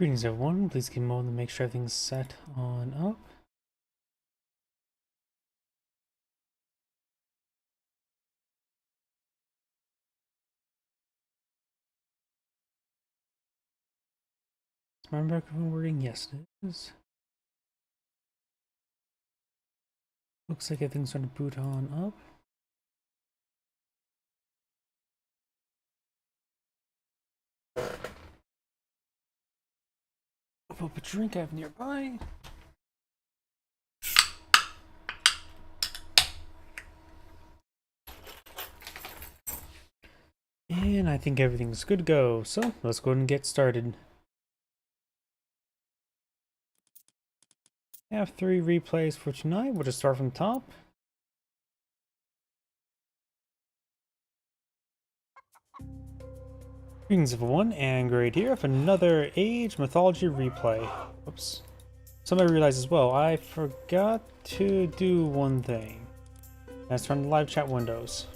Greetings everyone, please give me a moment to make sure everything's set on up. Is my microphone working? Yes it is. Looks like everything's starting to boot on up. I'll put a drink I have nearby. And I think everything's good to go, so let's go ahead and get started. I have 3 replays for tonight. We'll just start from the top. Greetings everyone, and Great here with another Age Mythology replay. Oops. Somebody realized as well, I forgot to do one thing. That's turn the live chat windows.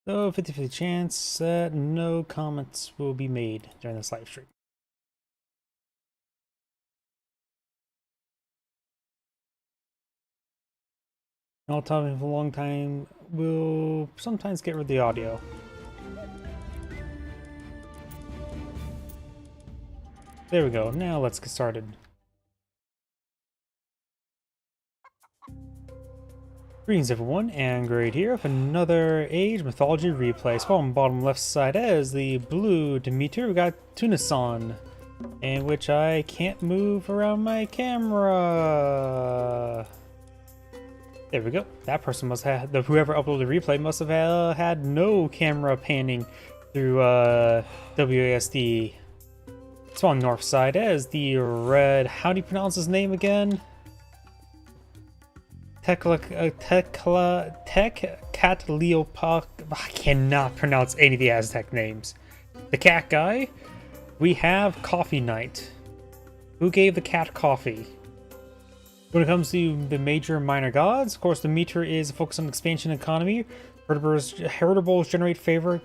So 50-50 chance that no comments will be made during this live stream. All time for a long time will sometimes get rid of the audio. There we go. Now let's get started. Greetings everyone, and Great here with another Age Mythology replay. Spawn on the bottom left side as the blue Demeter. We got Tunason, in which I can't move around my camera. There we go. That person must have, whoever uploaded the replay must have had no camera panning through WASD. Spawn north side as the red, how do you pronounce his name again? Tecatleopa. I cannot pronounce any of the Aztec names. The cat guy. We have Coffee Knight. Who gave the cat coffee? When it comes to the major and minor gods, of course, the meter is a focus on expansion economy. Heritables generate favor,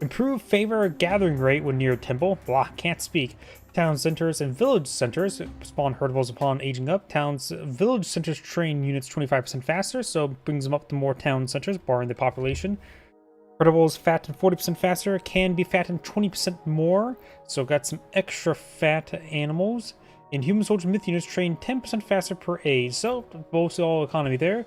improve favor gathering rate when near a temple. Blah, can't speak. Town centers and village centers spawn heritables upon aging up. Village centers train units 25% faster, so brings them up to more town centers, barring the population. Heritables fatten 40% faster, can be fattened 20% more, so got some extra fat animals. And human soldier myth units train 10% faster per age, so both all economy there.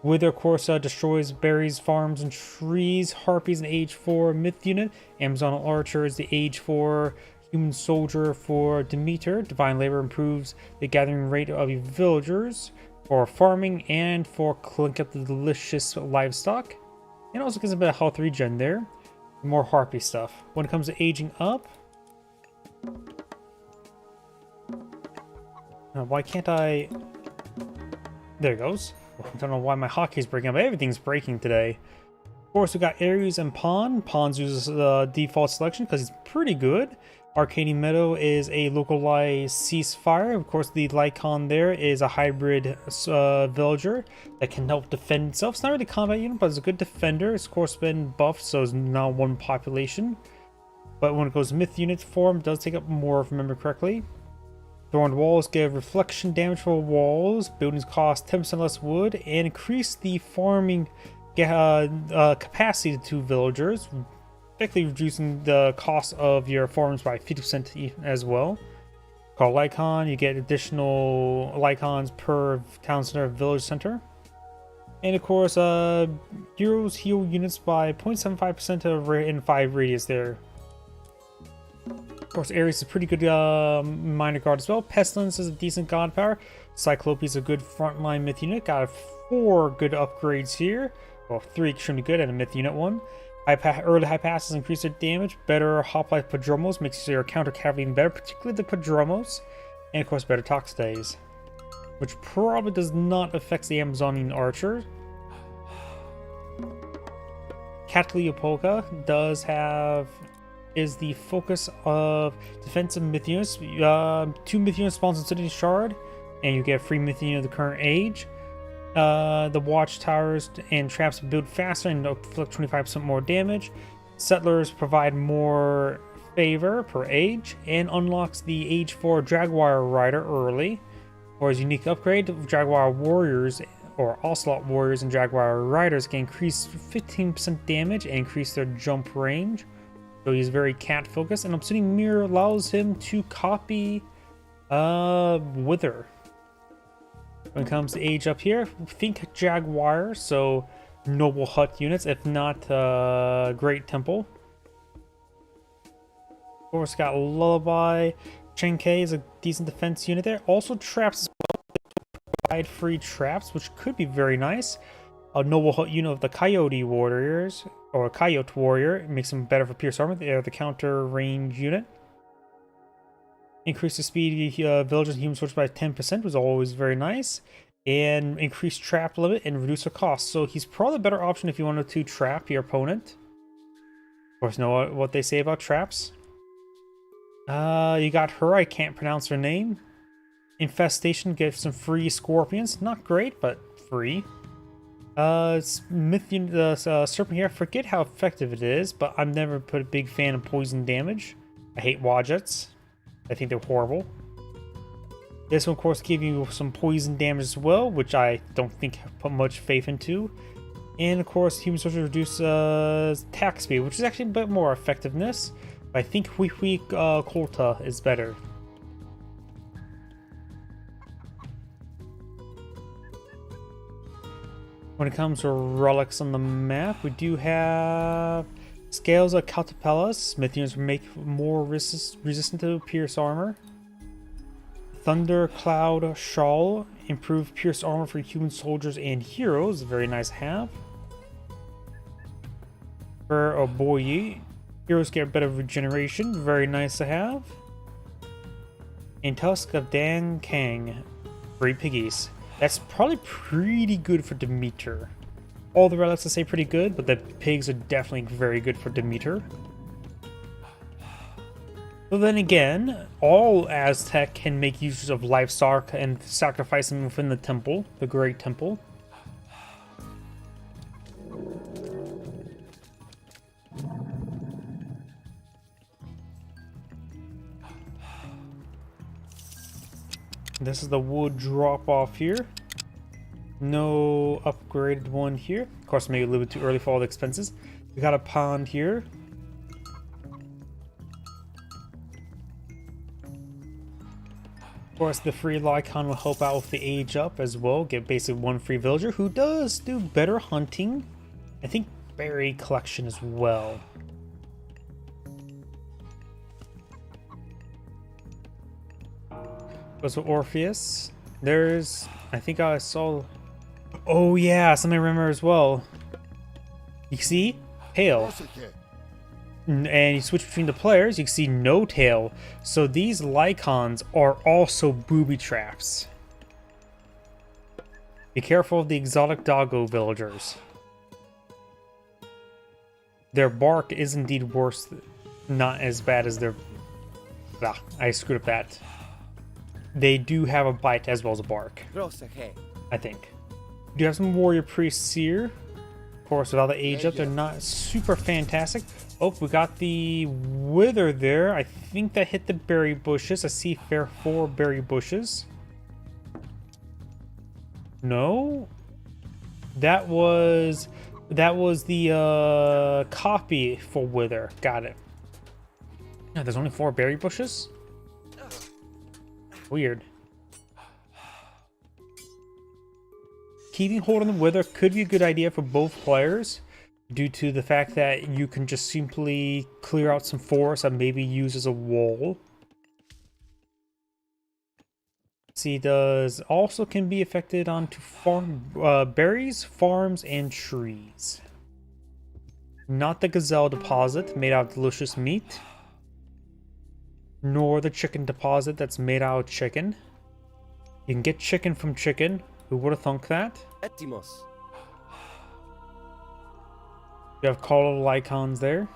Wither, of course, destroys berries, farms, and trees. Harpies an age 4 myth unit. Amazon Archer is the age 4 human soldier for Demeter. Divine Labor improves the gathering rate of villagers for farming and for clinking up the delicious livestock. And also gives a bit of health regen there. More Harpy stuff. When it comes to aging up, why can't I? There it goes. I don't know why my hotkey's breaking up. Everything's breaking today. Of course, we got Ares and Pawn. Pawns uses the default selection because he's pretty good. Arcadian Meadow is a localized ceasefire. Of course, the Lycon there is a hybrid villager that can help defend itself. It's not really a combat unit, but it's a good defender. It's of course been buffed, so it's now one population. But when it goes myth unit form, it does take up more, if I remember correctly. Thorned walls give reflection damage for walls. Buildings cost 10% less wood and increase the farming capacity to villagers, effectively reducing the cost of your farms by 50% as well. Called Lycon, you get additional Lycons per town center village center. And of course, heroes heal units by 0.75% in 5 radius there. Of course, Ares is a pretty good minor guard as well. Pestilence is a decent god power. Cyclope is a good frontline myth unit. Got 4 good upgrades here. Well, 3 extremely good and a myth unit 1. Early high passes increase their damage. Better hoplite Prodromos makes your counter cavalry even better, particularly the Prodromos. And of course, better Tox days, which probably does not affect the Amazonian archer. Catleopolka is the focus of defensive myth units. 2 myth units spawns in City Shard, and you get free myth unit of the current age. The watchtowers and traps build faster and inflict 25% more damage. Settlers provide more favor per age and unlocks the age 4 Jaguar Rider early. For his unique upgrade, Jaguar Warriors or Ocelot Warriors and Jaguar Riders can increase 15% damage and increase their jump range. So he's very cat focused, and Obsidian Mirror allows him to copy Wither. When it comes to age up here, think Jaguar, so Noble Hut units, if not Great Temple. Of course, got Lullaby. Chenkei is a decent defense unit there. Also traps as well. Provide free traps, which could be very nice. A Noble Hut unit of the Coyote Warriors, or Coyote Warrior, makes them better for Pierce Armor. They are the counter range unit. Increase the speed of villagers and human soldiers by 10% was always very nice. And increase trap limit and reduce the cost. So he's probably a better option if you wanted to trap your opponent. Of course, know what they say about traps. You got her. I can't pronounce her name. Infestation gives some free scorpions. Not great, but free. Serpent here. I forget how effective it is, but I've never put a big fan of poison damage. I hate Wadgets. I think they're horrible. This one, of course, give you some poison damage as well, which I don't think I put much faith into. And of course, human soldiers reduce attack speed, which is actually a bit more effectiveness. But I think Hui Kolta is better. When it comes to relics on the map, we do have Scales of Catapellas. Smith units make more resistant to pierce armor. Thunder Cloud Shawl, improve pierce armor for human soldiers and heroes. Very nice to have. For Oboye, heroes get better regeneration. Very nice to have. And Tusk of Dan Kang, free piggies. That's probably pretty good for Demeter. All the relics I say pretty good, but the pigs are definitely very good for Demeter. But then again, all Aztec can make use of livestock and sacrifice them within the temple, the Great Temple. This is the wood drop off here. No upgraded one here. Of course, maybe a little bit too early for all the expenses. We got a pond here. Of course, the free Lycon will help out with the age up as well. Get basically one free villager who does do better hunting. I think berry collection as well. Goes with Orpheus. There's, I think I saw. Oh yeah, something I remember as well. You see, tail. And you switch between the players, you can see no tail. So these Lycons are also booby traps. Be careful of the exotic doggo villagers. Their bark is indeed worse, not as bad as their... Ah, I screwed up that. They do have a bite as well as a bark, I think. We do have some warrior priests here. Of course, without the age up, they're not super fantastic. Oh, we got the wither there. I think that hit the berry bushes. I see 4 berry bushes. No, that was the copy for wither. Got it. Yeah, there's only 4 berry bushes. Weird. Keeping hold on the wither could be a good idea for both players, due to the fact that you can just simply clear out some forest and maybe use as a wall. See, does also can be affected onto berries, farms, and trees. Not the gazelle deposit made out of delicious meat, nor the chicken deposit that's made out of chicken. You can get chicken from chicken. Who would have thunk that? Etimos. You have Call of Lycons there.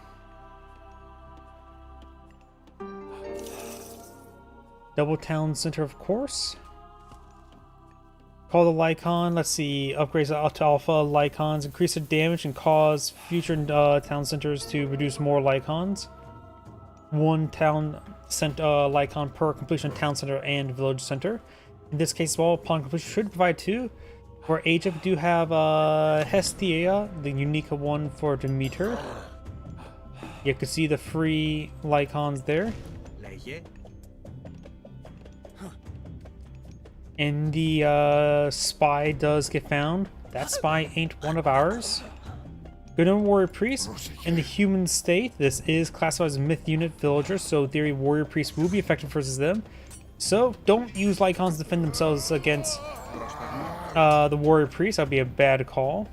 Double Town Center, of course. Call the Lycon. Let's see. Upgrades to Alpha Lycons. Increase their damage and cause future town centers to produce more Lycons. One town Lycon per completion of town center and village center. In this case, well, upon completion, should provide 2. For Asia, we do have Hestia, the unique one for Demeter. You can see the free Lycons there. And the spy does get found. That spy ain't one of ours. Good on Warrior Priest. In the human state, this is classified as Myth Unit Villagers, so in theory Warrior Priest will be effective versus them. So don't use Lycons to defend themselves against the Warrior Priest. That'd be a bad call.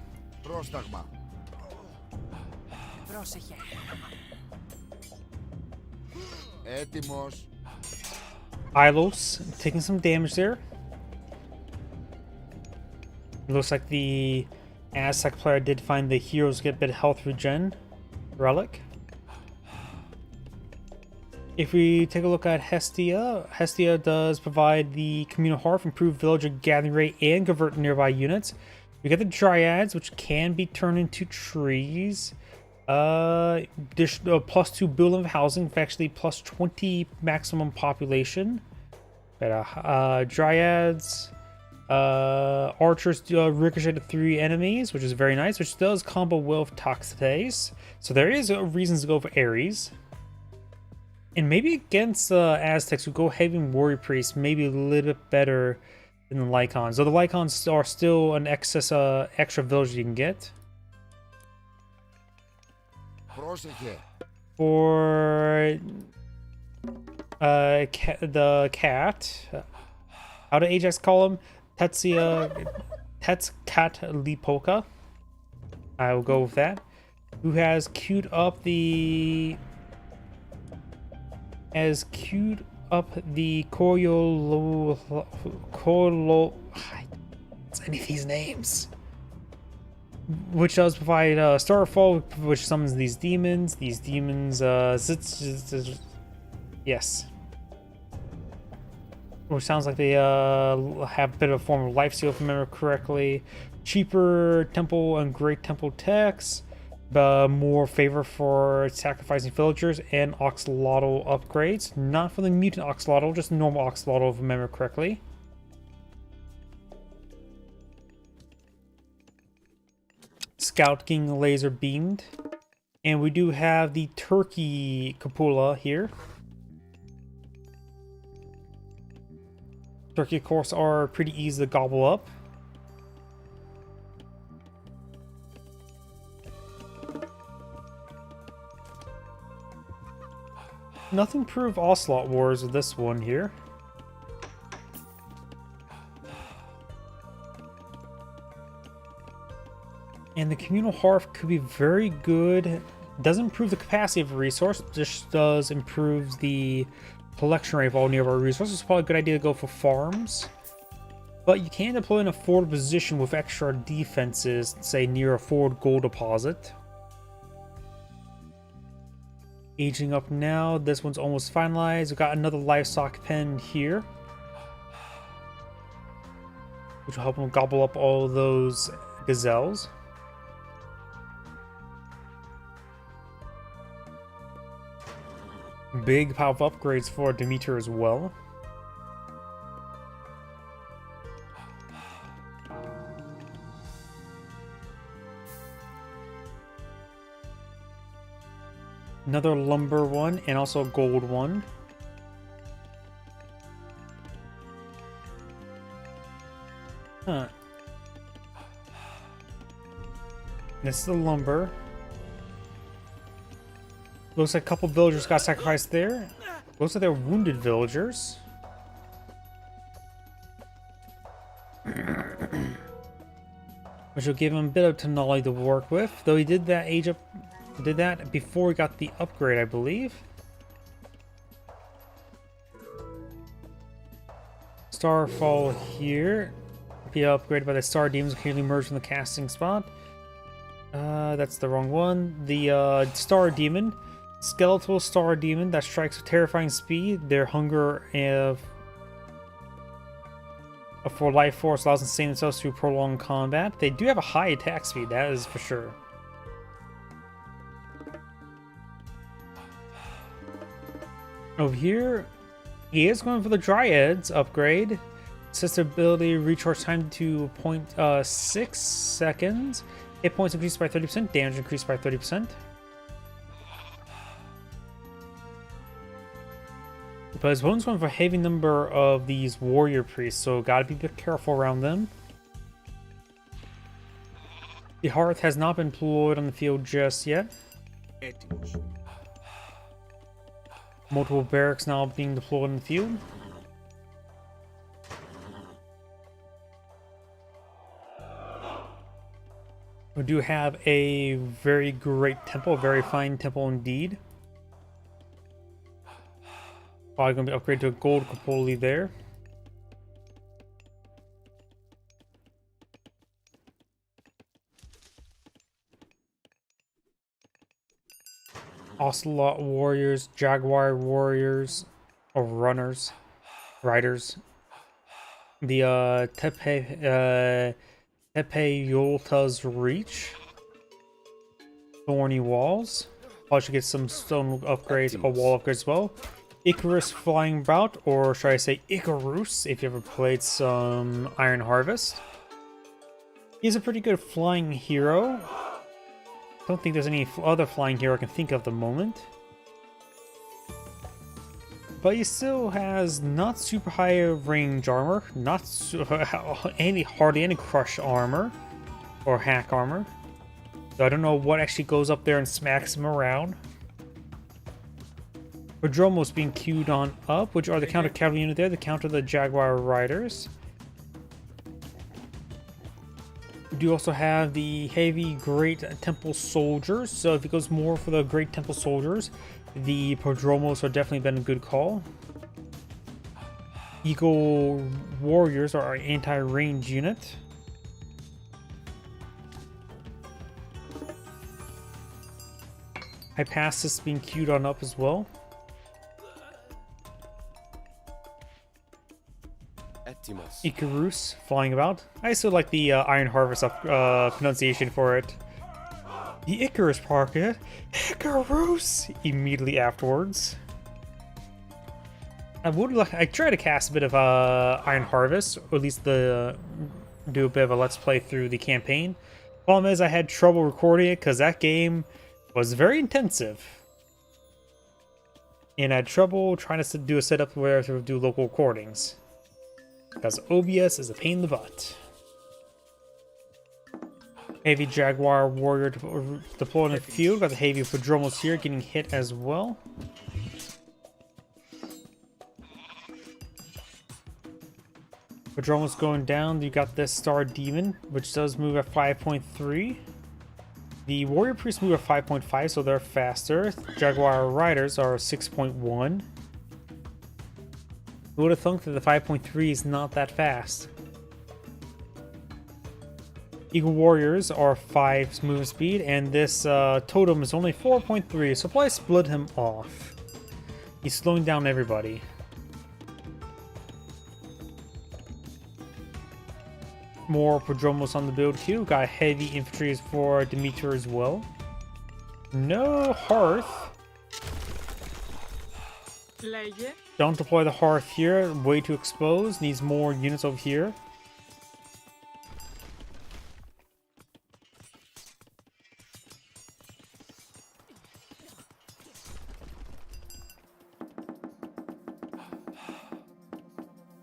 Ilos taking some damage there. It looks like the Aztec player did find the heroes get a bit of health regen relic. If we take a look at Hestia, Hestia does provide the communal hearth, improve villager gathering rate, and convert nearby units. We got the Dryads, which can be turned into trees. +2 building of housing, actually +20 maximum population. But, Dryads, archers ricochet to 3 enemies, which is very nice, which does combo well with Toxitates. So there is reasons to go for Ares. And maybe against Aztecs who go heavy Warrior Priest, maybe a little bit better than the Lycons. Though the Lycons are still an excess extra village you can get. For the cat, how do Ajax call him? Tetscatlipoca. I will go with that. Who has queued up the Colo. What's any of these names? Which does provide Starfall, which summons these demons. These demons, yes. Which sounds like they have a bit of a form of lifesteal, if I remember correctly. Cheaper temple and great temple techs. More favor for sacrificing villagers, and Oxalotl upgrades. Not for the mutant Oxalotl, just normal Oxalotl, if I remember correctly. Scout King laser beamed. And we do have the turkey cupola here. Turkey, of course, are pretty easy to gobble up. Nothing prove Ocelot Wars with this one here. And the communal hearth could be very good. Doesn't improve the capacity of a resource, just does improve the collection rate of all nearby resources. It's probably a good idea to go for farms. But you can deploy in a forward position with extra defenses, say near a forward gold deposit. Aging up now. This one's almost finalized. We've got another livestock pen here, which will help them gobble up all those gazelles. Big pile of upgrades for Demeter as well. Another lumber one, and also a gold one. Huh. This is the lumber. Looks like a couple villagers got sacrificed there. Looks like they're wounded villagers. Which will give him a bit of technology to work with. Though he did that did that before he got the upgrade, I believe. Starfall here. Be upgraded by the Star Demons occasionally emerge from the casting spot. That's the wrong one. The Star Demon. Skeletal Star Demon that strikes with terrifying speed. Their hunger of For life force allows them to sustain themselves through prolonged combat. They do have a high attack speed, that is for sure. Over here, he is going for the Dryads upgrade. Sets ability recharge time to 0.6 seconds. Hit points increased by 30%, damage increased by 30%. But his opponent's going for a heavy number of these warrior priests, so gotta be a bit careful around them. The hearth has not been deployed on the field just yet. Multiple barracks now being deployed in the field. We do have a very great temple, a very fine temple indeed. Probably going to be upgraded to a gold cupola there. Ocelot warriors, jaguar warriors, or runners, riders. The Tepe Yolta's Reach. Thorny Walls. I should get some stone upgrades, a wall upgrades as well. Icarus Flying Bout, or should I say Icarus, if you ever played some Iron Harvest. He's a pretty good flying hero. Don't think there's any other flying hero I can think of at the moment. But he still has not super high range armor, not hardly any crush armor or hack armor. So I don't know what actually goes up there and smacks him around. Prodromos being queued on up, which are the counter cavalry unit there, the counter the Jaguar Riders. We do also have the heavy Great Temple Soldiers, so if it goes more for the Great Temple Soldiers, the Prodromos are definitely been a good call. Eagle Warriors are our anti-range unit. Hypasus being queued on up as well. Icarus flying about. I still like the Iron Harvest pronunciation for it. The Icarus Pocket. Icarus! Immediately afterwards. I try to cast a bit of Iron Harvest, or at least do a bit of a let's play through the campaign. Problem is I had trouble recording it because that game was very intensive. And I had trouble trying to do a setup where to do local recordings. Because OBS is a pain in the butt. Heavy Jaguar Warrior deployed in the field. Got the Heavy Prodromos here getting hit as well. Prodromos going down. You got this Star Demon, which does move at 5.3. The Warrior Priests move at 5.5, so they're faster. Jaguar Riders are 6.1. Who would have thunk that the 5.3 is not that fast? Eagle Warriors are 5 movement speed, and this totem is only 4.3, so probably split him off. He's slowing down everybody. More Prodromos on the build queue. Got heavy infantry for Demeter as well. No Hearth. Don't deploy the Hearth here. Way too exposed. Needs more units over here.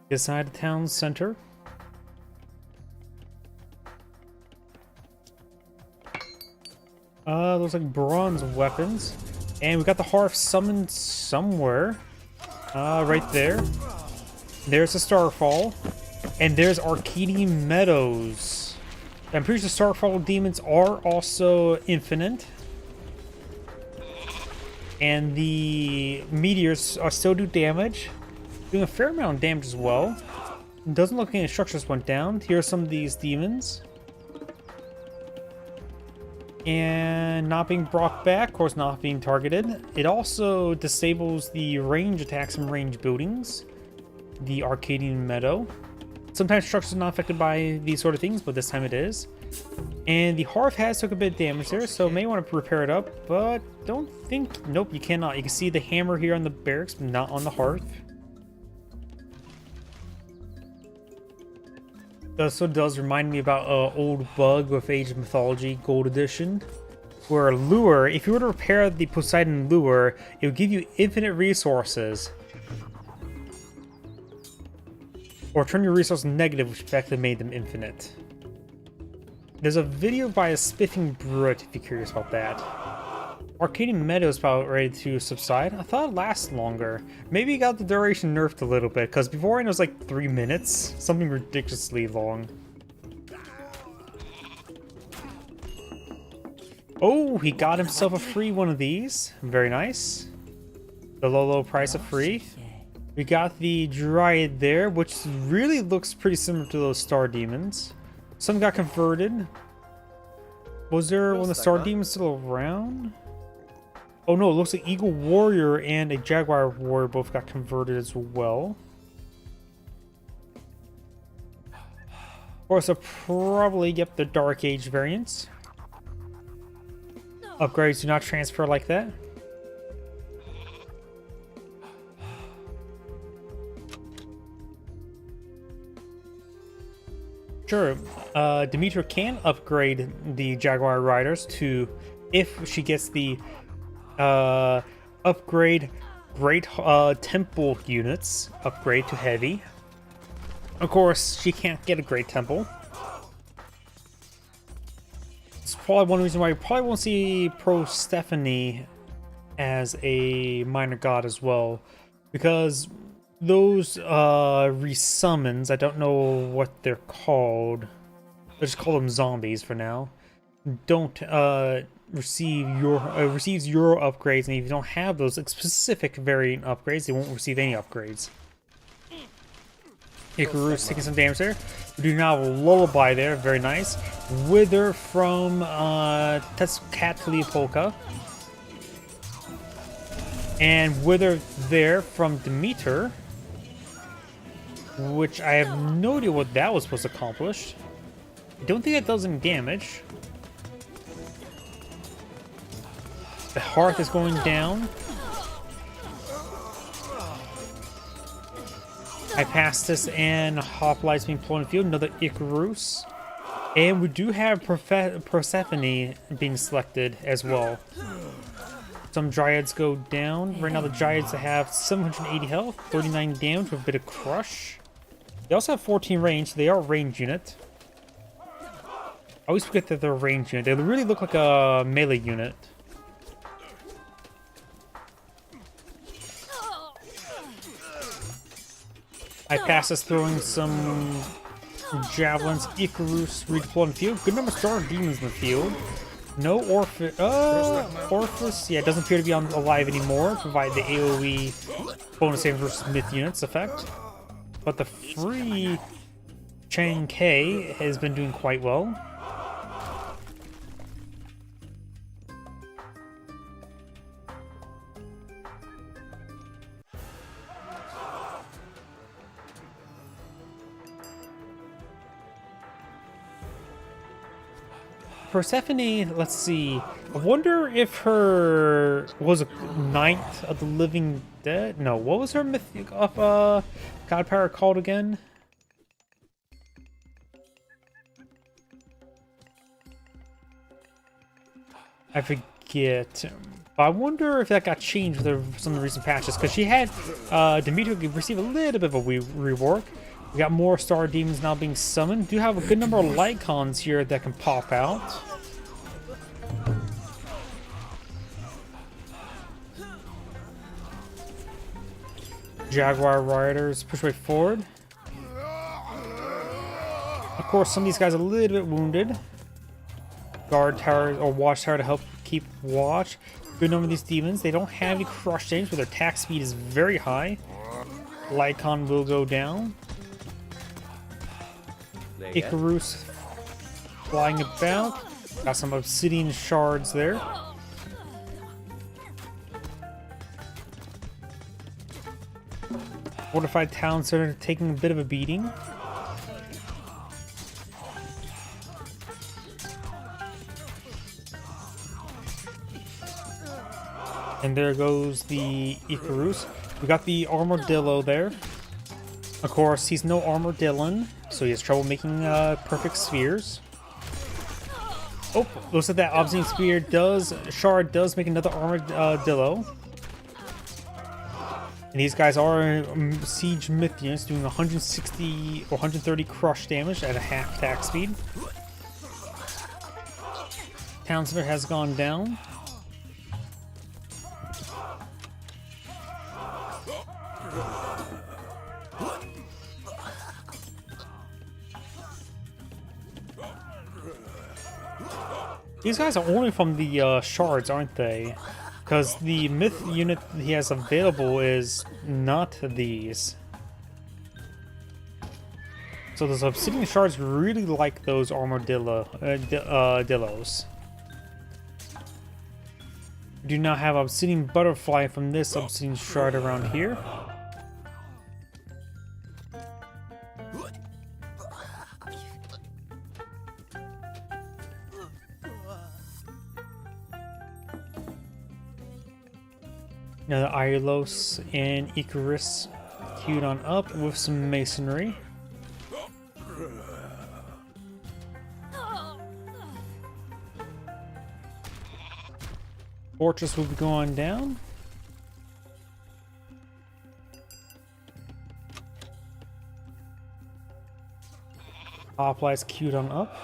Inside the town center. Looks like bronze weapons. And we got the Hearth summoned somewhere. Right there. There's a Starfall. And there's Arcadian Meadows. I'm pretty sure Starfall demons are also infinite. And the meteors still do damage. Doing a fair amount of damage as well. It doesn't look like any structures went down. Here are some of these demons. And not being brought back, of course not being targeted. It also disables the range attacks from range buildings. The Arcadian Meadow. Sometimes structures are not affected by these sort of things, but this time it is. And the hearth has took a bit of damage there, so may want to repair it up, but don't think... Nope, you cannot. You can see the hammer here on the barracks, but not on the hearth. This one does remind me about an old bug with Age of Mythology Gold Edition, where a lure, if you were to repair the Poseidon lure, it would give you infinite resources. Or turn your resources negative, which effectively made them infinite. There's a video by a spiffing brute, if you're curious about that. Arcadian Meadow is about ready to subside. I thought it'd last longer. Maybe it got the duration nerfed a little bit, because before it was like 3 minutes. Something ridiculously long. Oh, he got himself a free one of these. Very nice. The low price of free. We got the Dryad there, which really looks pretty similar to those Star Demons. Some got converted. Was there one of the Star Demons still around? Oh no, it looks like Eagle Warrior and a Jaguar Warrior both got converted as well. Of course, I'll probably get the Dark Age variants. Upgrades do not transfer like that. Sure, Demeter can upgrade the Jaguar Riders to, if she gets the upgrade Great Temple units, upgrade to Heavy. Of course, she can't get a Great Temple. It's probably one reason why you probably won't see Persephone as a minor god as well, because those resummons, I don't know what they're called. Let's just call them zombies for now. Don't receive your receives your upgrades, and if you don't have those specific variant upgrades, they won't receive any upgrades. Icarus taking some damage there. We do now have a Lullaby there, very nice. Wither from Tezcatlipoca. And Wither there from Demeter, which I have no idea what that was supposed to accomplish. I don't think that does any damage. The hearth is going down. I passed this and Hoplites being pulled in the field. Another Icarus. And we do have Persephone being selected as well. Some Dryads go down. Right now the Dryads have 780 health, 39 damage with a bit of crush. They also have 14 range, so they are a range unit. I always forget that they're a range unit. They really look like a melee unit. I pass us throwing some javelins. Icarus redeployed in the field. Good number of Star Demons in the field. No Orpheus. Orpheus, yeah, doesn't appear to be alive anymore. Provide the AoE bonus save versus myth units effect. But the free Chang K has been doing quite well. Persephone, let's see. I wonder if her was a Knight of the Living Dead. No, what was her myth of God power called again? I forget. I wonder if that got changed with some of the recent patches, because she had Demeter receive a little bit of a rework. We got more Star Demons now being summoned. Do have a good number of Lycons here that can pop out. Jaguar Riders push way forward. Of course, some of these guys are a little bit wounded. Guard tower or watch tower to help keep watch. Good number of these demons. They don't have any crush damage, but their attack speed is very high. Lycon will go down. Icarus flying about. Got some obsidian shards there. Fortified towns are taking a bit of a beating. And there goes the Icarus. We got the Armadillo there. Of course, he's no Armadillon, so he has trouble making perfect spheres. Oh, looks like that Obsidian Shard does make another Armadillo. And these guys are Siege Mythians, doing 160 or 130 crush damage at a half attack speed. Town Center has gone down. These guys are only from the shards, aren't they? Because the myth unit he has available is not these. So those obsidian shards really like those dillos. Do not have obsidian butterfly from this obsidian shard around here. Now the Iolos and Icarus queued on up with some masonry. Fortress will be going down. Hoplites queued on up.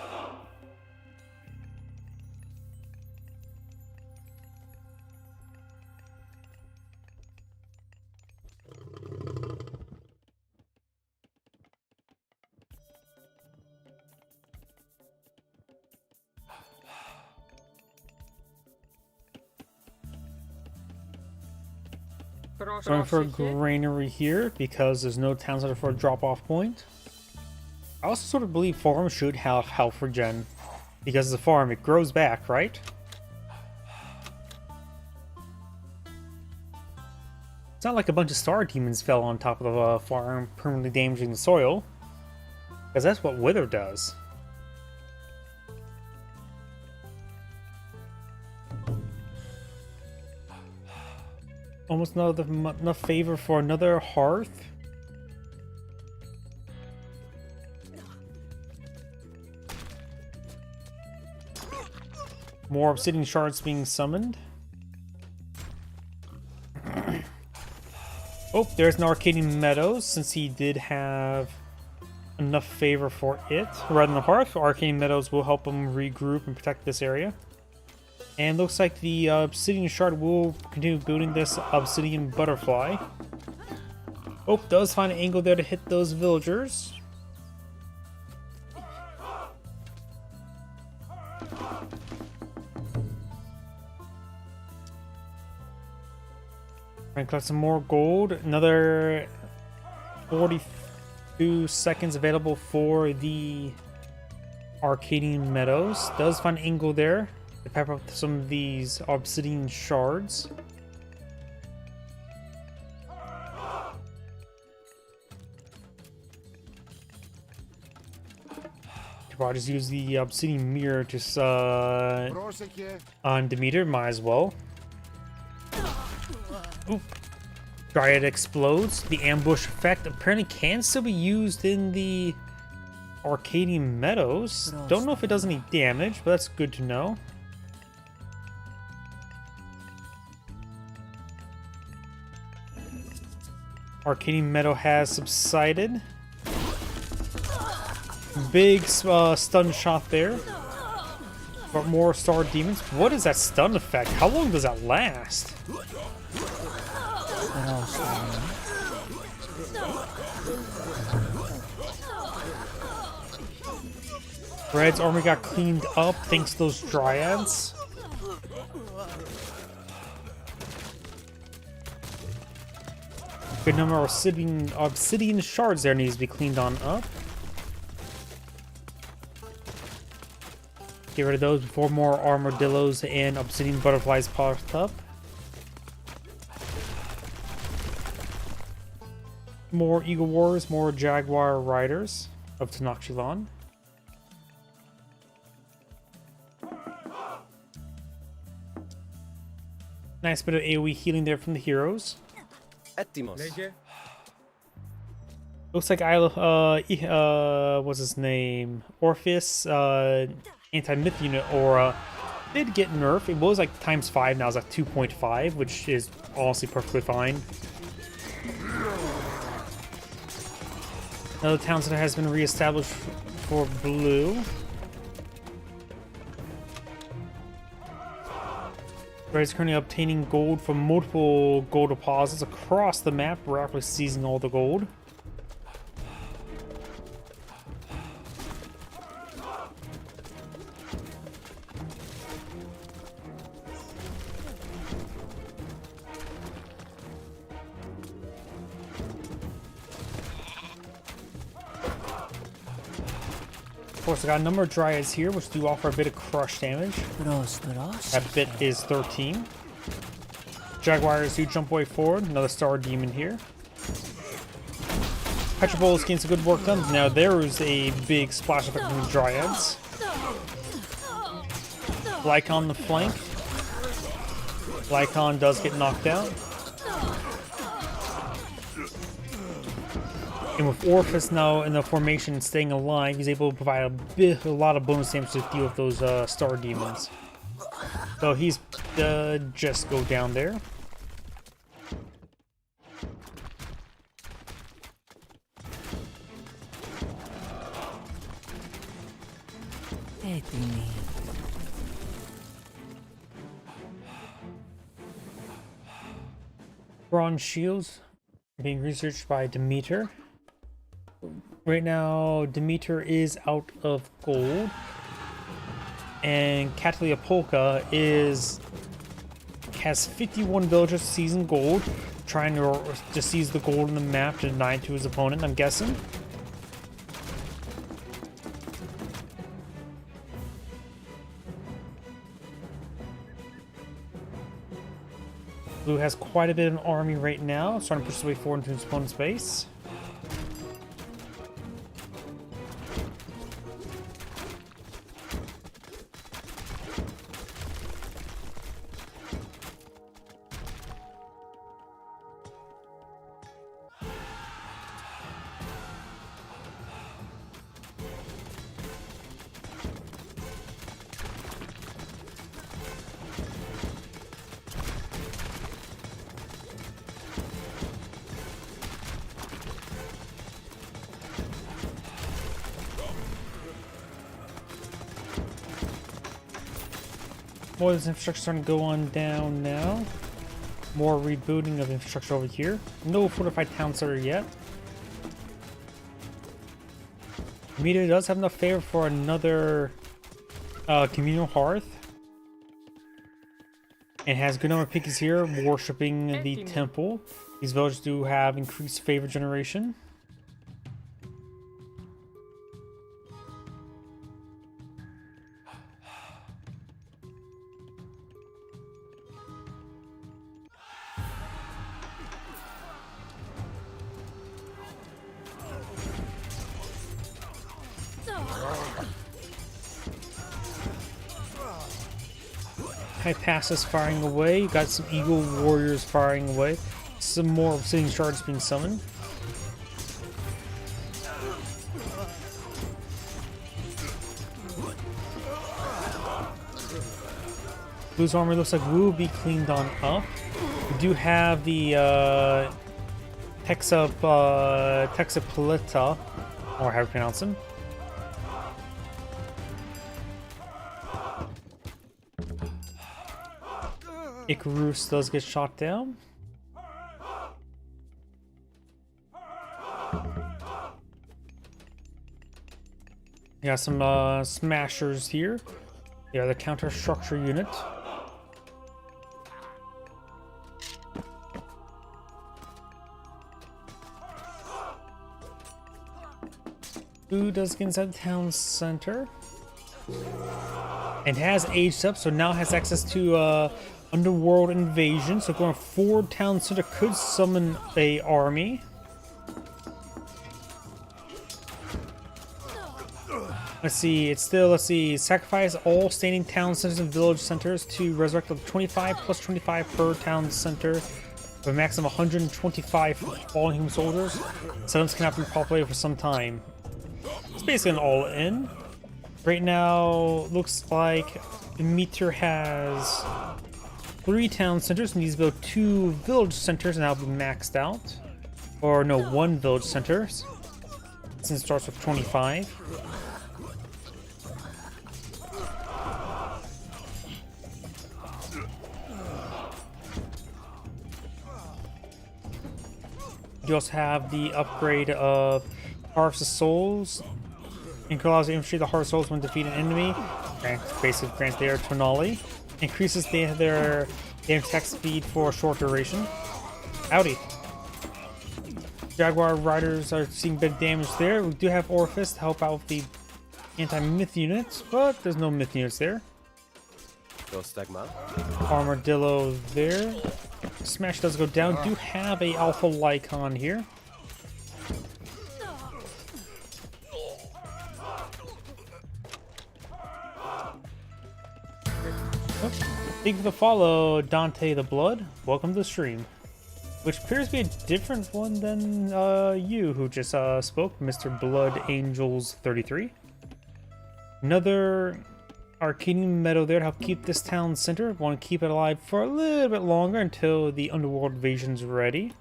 Going for a granary here because there's no town center for a drop-off point. I also sort of believe farms should have health regen because as a farm it grows back, right? It's not like a bunch of star demons fell on top of the farm, permanently damaging the soil, because that's what Wither does. Almost enough favor for another hearth. More obsidian shards being summoned. Oh, there's an Arcadian Meadows, since he did have enough favor for it. Rather than the hearth, Arcadian Meadows will help him regroup and protect this area. And looks like the obsidian shard will continue building this obsidian butterfly. Oh, does find an angle there to hit those villagers. Trying to collect some more gold. Another 42 seconds available for the Arcadian Meadows. Does find an angle there to pepper up some of these obsidian shards. I'll just use the obsidian mirror to on Demeter, might as well. Oop. Dryad explodes. The ambush effect apparently can still be used in the Arcadian Meadows. Don't know if it does any damage, but that's good to know. Arcadian Meadow has subsided. Big stun shot there. But more star demons. What is that stun effect? How long does that last? Red's armor got cleaned up thanks to those dryads. Good number of obsidian shards there needs to be cleaned on up. Get rid of those before more armadillos and obsidian butterflies pop up. More Eagle Warriors, more Jaguar Riders of Tenochtitlan. Nice bit of AoE healing there from the heroes. Ettimos. Looks like what's his name? Orpheus, anti-myth unit aura did get nerfed. It was like ×5, now it's like 2.5, which is honestly perfectly fine. Another town center has been reestablished for blue. Red is currently obtaining gold from multiple gold deposits across the map, rapidly seizing all the gold. Of course, I got a number of dryads here, which do offer a bit of crush damage. That bit is 13. Jaguars do jump way forward. Another star demon here. Petrobol is getting some good work done. Now there is a big splash effect from the dryads. Lycon on the flank. Lycon does get knocked out. And with Orpheus now in the formation staying alive, he's able to provide a lot of bonus damage to deal with those star demons. So he's just go down there. Bronze shields being researched by Demeter. Right now, Demeter is out of gold, and Catalia Polka has 51 villagers seizing gold, trying to seize the gold in the map to deny it to his opponent, I'm guessing. Blue has quite a bit of an army right now, starting to push his way forward into his opponent's base. More of this infrastructure starting to go on down now. More rebooting of infrastructure over here. No fortified town center yet. Meter does have enough favor for another communal hearth. And has a good number of piggies here worshipping the temple. These villages do have increased favor generation. Hypasus firing away. You got some Eagle Warriors firing away. Some more Obsidian Shards being summoned. Blue's armor looks like will be cleaned on up. We do have the Texapolita, or how to pronounce them. Icarus does get shot down. You got some smashers here. Yeah, the counter structure unit. Blue does get inside the town center. And has aged up, so now has access to Underworld Invasion. So going forward, town center could summon a army. Let's see, it's still, let's see, sacrifice all standing town centers and village centers to resurrect with 25 plus 25 per town center, with a max of 125 fallen human soldiers. Settlements cannot be populated for some time. It's basically an all-in. Right now, looks like the meter has 3 town centers, needs to build 2 village centers, and that'll be maxed out. Or no, 1 village center, since it starts with 25. You also have the upgrade of Harvest of Souls. Allows the infantry to harvest souls when defeating an enemy. Basically grants their tonali. Increases their damage attack speed for a short duration. Howdy. Jaguar Riders are seeing big damage there. We do have Orifice to help out with the anti-myth units, but there's no myth units there. Armadillo there. Smash does go down. Do have a Alpha Lycon here. Thank you for the follow, Dante the Blood. Welcome to the stream. Which appears to be a different one than you who just spoke, Mr. Blood Angels 33. Another Arcadian Meadow there to help keep this town center. Want to keep it alive for a little bit longer until the Underworld invasion's ready.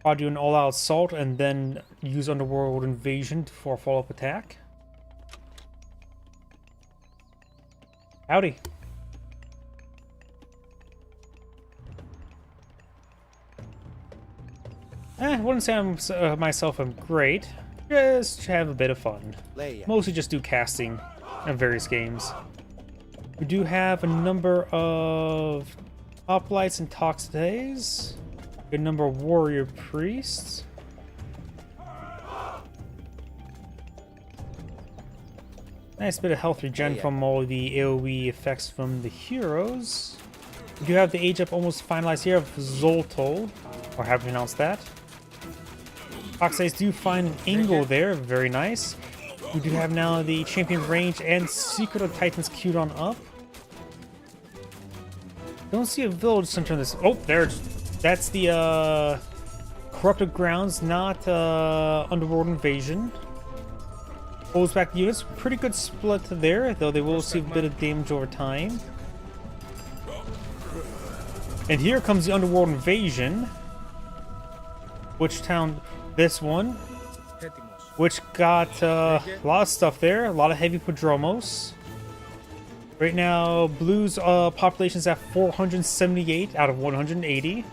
I'll do an all-out assault and then use Underworld invasion for a follow-up attack. Howdy. I wouldn't say I'm myself I'm great. Just have a bit of fun. Mostly just do casting of various games. We do have a number of hoplites and toxidays. A number of warrior priests. Nice bit of health regen from all the AoE effects from the heroes. We do have the age up almost finalized here of Zoltol, or have you announced that? Toxidays do find an angle there, very nice. We do have now the champion range and Secret of Titans queued on up. Don't see a village center in this. Oh, there's. That's the Corrupted Grounds, not Underworld Invasion. Pulls back the units. Pretty good split there, though they will see a bit of damage over time. And here comes the Underworld Invasion. Which town? This one. Which got a lot of stuff there. A lot of heavy Podromos. Right now, Blue's population is at 478 out of 180.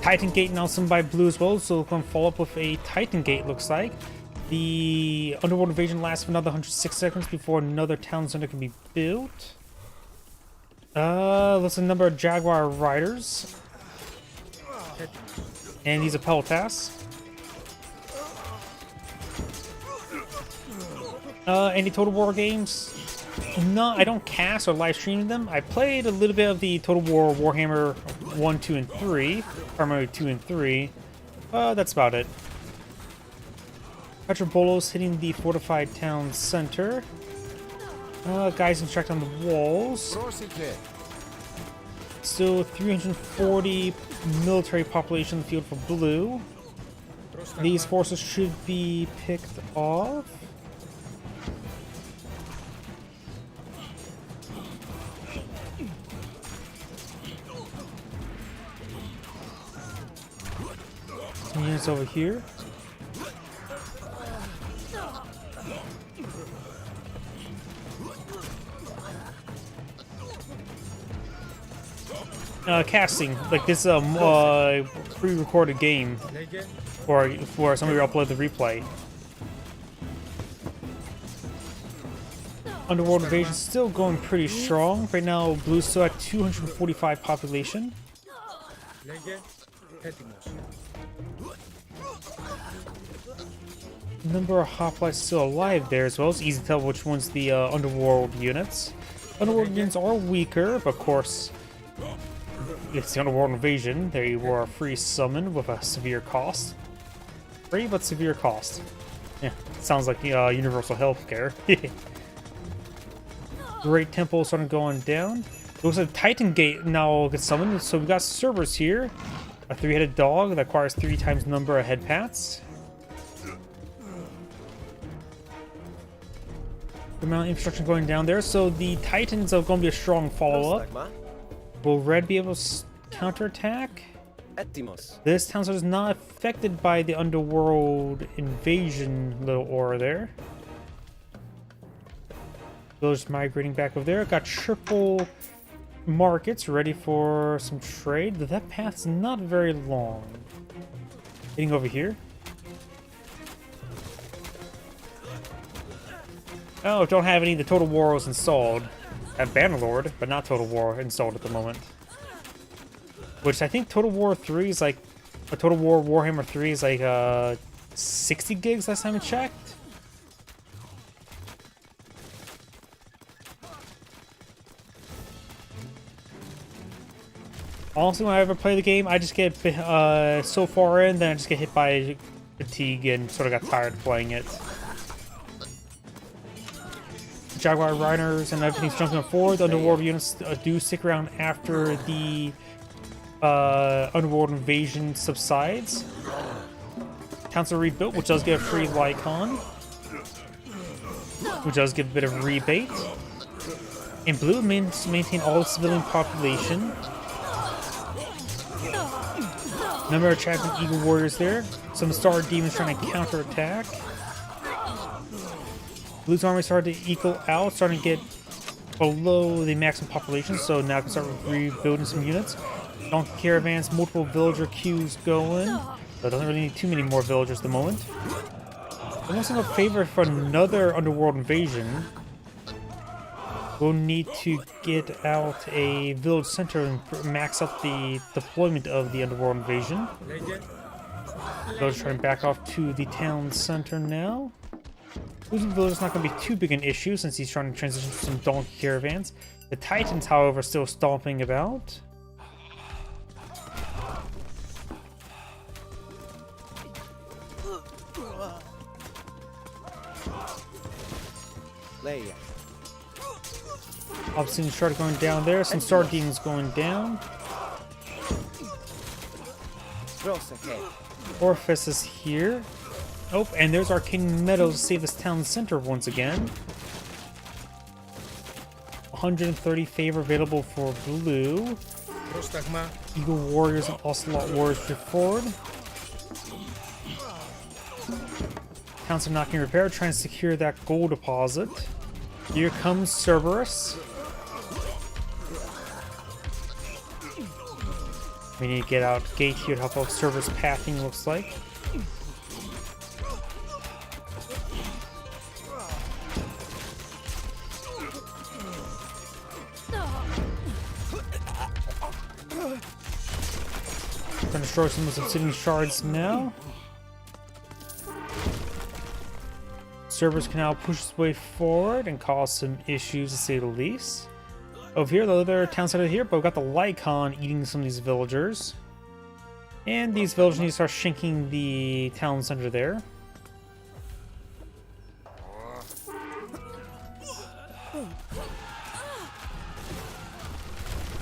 Titan Gate now summoned by Blue as well, so we're going to follow up with a Titan Gate, looks like. The Underworld Invasion lasts for another 106 seconds before another town center can be built. Let's see, number of Jaguar Riders. And these are Peltas. Any Total War games? No, I don't cast or live stream them. I played a little bit of the Total War Warhammer 1, 2, and 3. Primarily 2 and 3. That's about it. Petrobolos hitting the fortified town center. Guys instruct on the walls. Still 340 military population in the field for Blue. These forces should be picked off. Some units over here. Casting, like this pre-recorded game, for somebody to upload the replay. Underworld Invasion still going pretty strong. Right now, Blue's still at 245 population. Number of hoplites still alive there as well. It's easy to tell which one's the Underworld units. Underworld units are weaker, but of course, it's the Underworld Invasion. They were a free summon with a severe cost. Free but severe cost. Yeah, sounds like universal healthcare. Great Temple starting going down. Looks like Titan Gate now gets summoned. So we got Cerberus here. A 3-headed dog that acquires 3 times the number of head pats. The amount of infrastructure going down there. So the Titans are going to be a strong follow-up. Will Red be able to counterattack? This town is not affected by the underworld invasion little aura there. Villagers migrating back over there. Got triple markets ready for some trade. That path's not very long. Getting over here. Oh, don't have any of the Total Wars installed. I have Bannerlord, but not Total War installed at the moment. Which I think Total War 3 is like... A Total War Warhammer 3 is like 60 gigs last time I checked. Honestly, when I ever play the game, I just get so far in, then I just get hit by fatigue and sort of got tired playing it. Jaguar Riders and everything's jumping forward. The Underworld units do stick around after the Underworld invasion subsides. Towns are rebuilt, which does get a free Lycon, which does give a bit of rebate. In blue, maintain all the civilian population. Number of attracting Eagle Warriors there. Some Star Demons trying to counterattack. Blue's army started to equal out, starting to get below the maximum population, so now I can start rebuilding some units. Donkey caravans, multiple villager queues going. So it doesn't really need too many more villagers at the moment. Almost in a favor for another underworld invasion. We'll need to get out a village center and max up the deployment of the underworld invasion. Villagers trying to back off to the town center now. Losing the village is not going to be too big an issue since he's trying to transition to some donkey caravans. The Titans, however, are still stomping about. Obsidian started going down there. Some Star Demons going down. Orpheus is here. Oh, and there's Arcane Meadows to save this town center once again. 130 favor available for blue. Eagle Warriors and Ocelot Warriors push forward. Towns are not getting repaired, trying to secure that gold deposit. Here comes Cerberus. We need to get out gate here to help out Cerberus pathing, looks like. Trying to destroy some of the obsidian shards now. Cerberus can now push his way forward and cause some issues to say the least. Over here, the other town center here, but we've got the Lycon eating some of these villagers. And these villagers need to start shinking the town center there.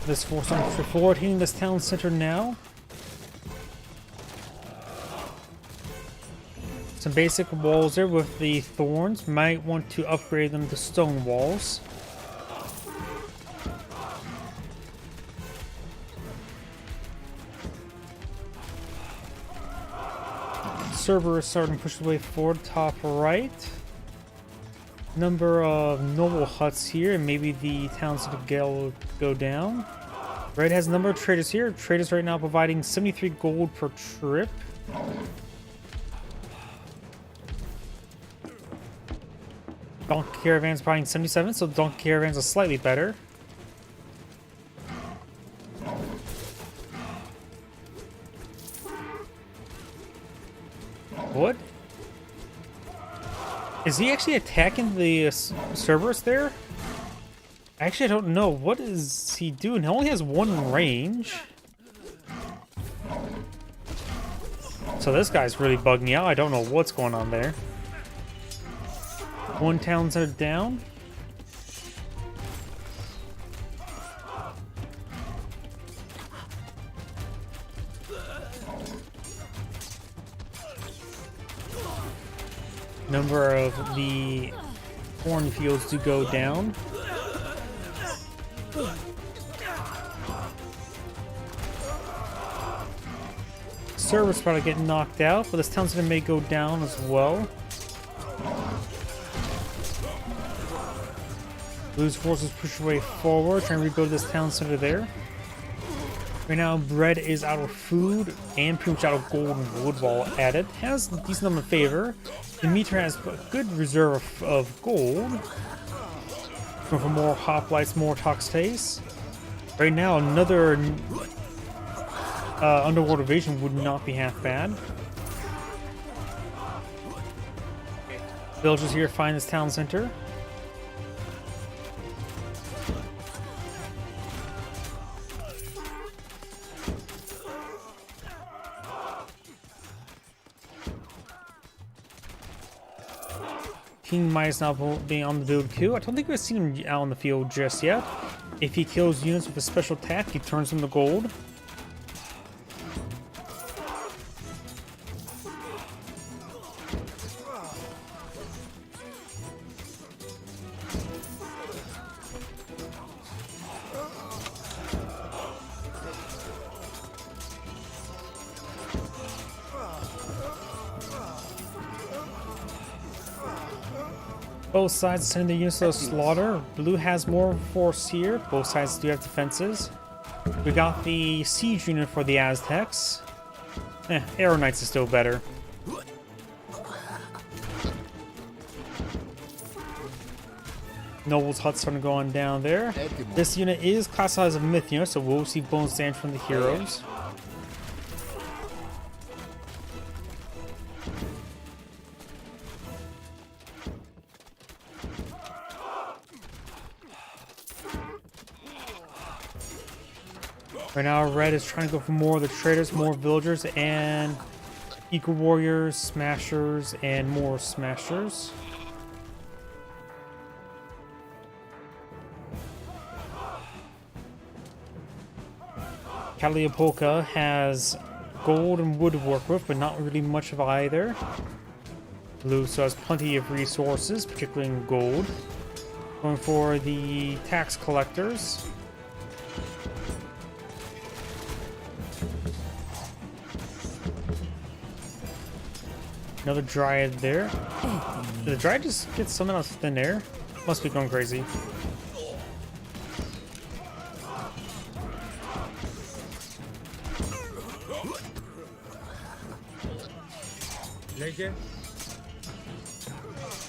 This force on forward, hitting this town center now. Some basic walls there with the thorns. Might want to upgrade them to stone walls. Cerberus starting to push the way forward, top right. Number of noble huts here, and maybe the towns of the go down. Red has a number of traders here. Traders right now providing 73 gold per trip. Donkey caravans providing 77, so donkey caravans are slightly better. What? Is he actually attacking the Cerberus there? Actually, I don't know. What is he doing? He only has one range. So this guy's really bugging me out. I don't know what's going on there. One town center down. Number of the cornfields to go down. Server's probably getting knocked out, but this town center may go down as well. Blue's forces push away forward, trying to rebuild this town center there. Right now, bread is out of food and pretty much out of gold and wood while added. Has a decent amount of favor. The meter has a good reserve of gold. Going for more hoplites, more toxtace. Right now, another underworld invasion would not be half bad. Villagers here find this town center. King might is now being on the field too. I don't think we've seen him out on the field just yet. If he kills units with a special attack, he turns them to gold. Both sides sending the units to the slaughter. Blue has more force here. Both sides do have defenses. We got the siege unit for the Aztecs. Arrow Knights is still better. Noble's hut's starting to go on down there. This unit is classified as a myth unit, so we'll see bonus damage from the heroes. Right now, red is trying to go for more of the traders, more villagers, and eco warriors, smashers, and more smashers. Caliopolca has gold and wood to work with, but not really much of either. Blue so has plenty of resources, particularly in gold. Going for the tax collectors. Another dryad there. Did the dryad just get something out of thin air? Must be going crazy.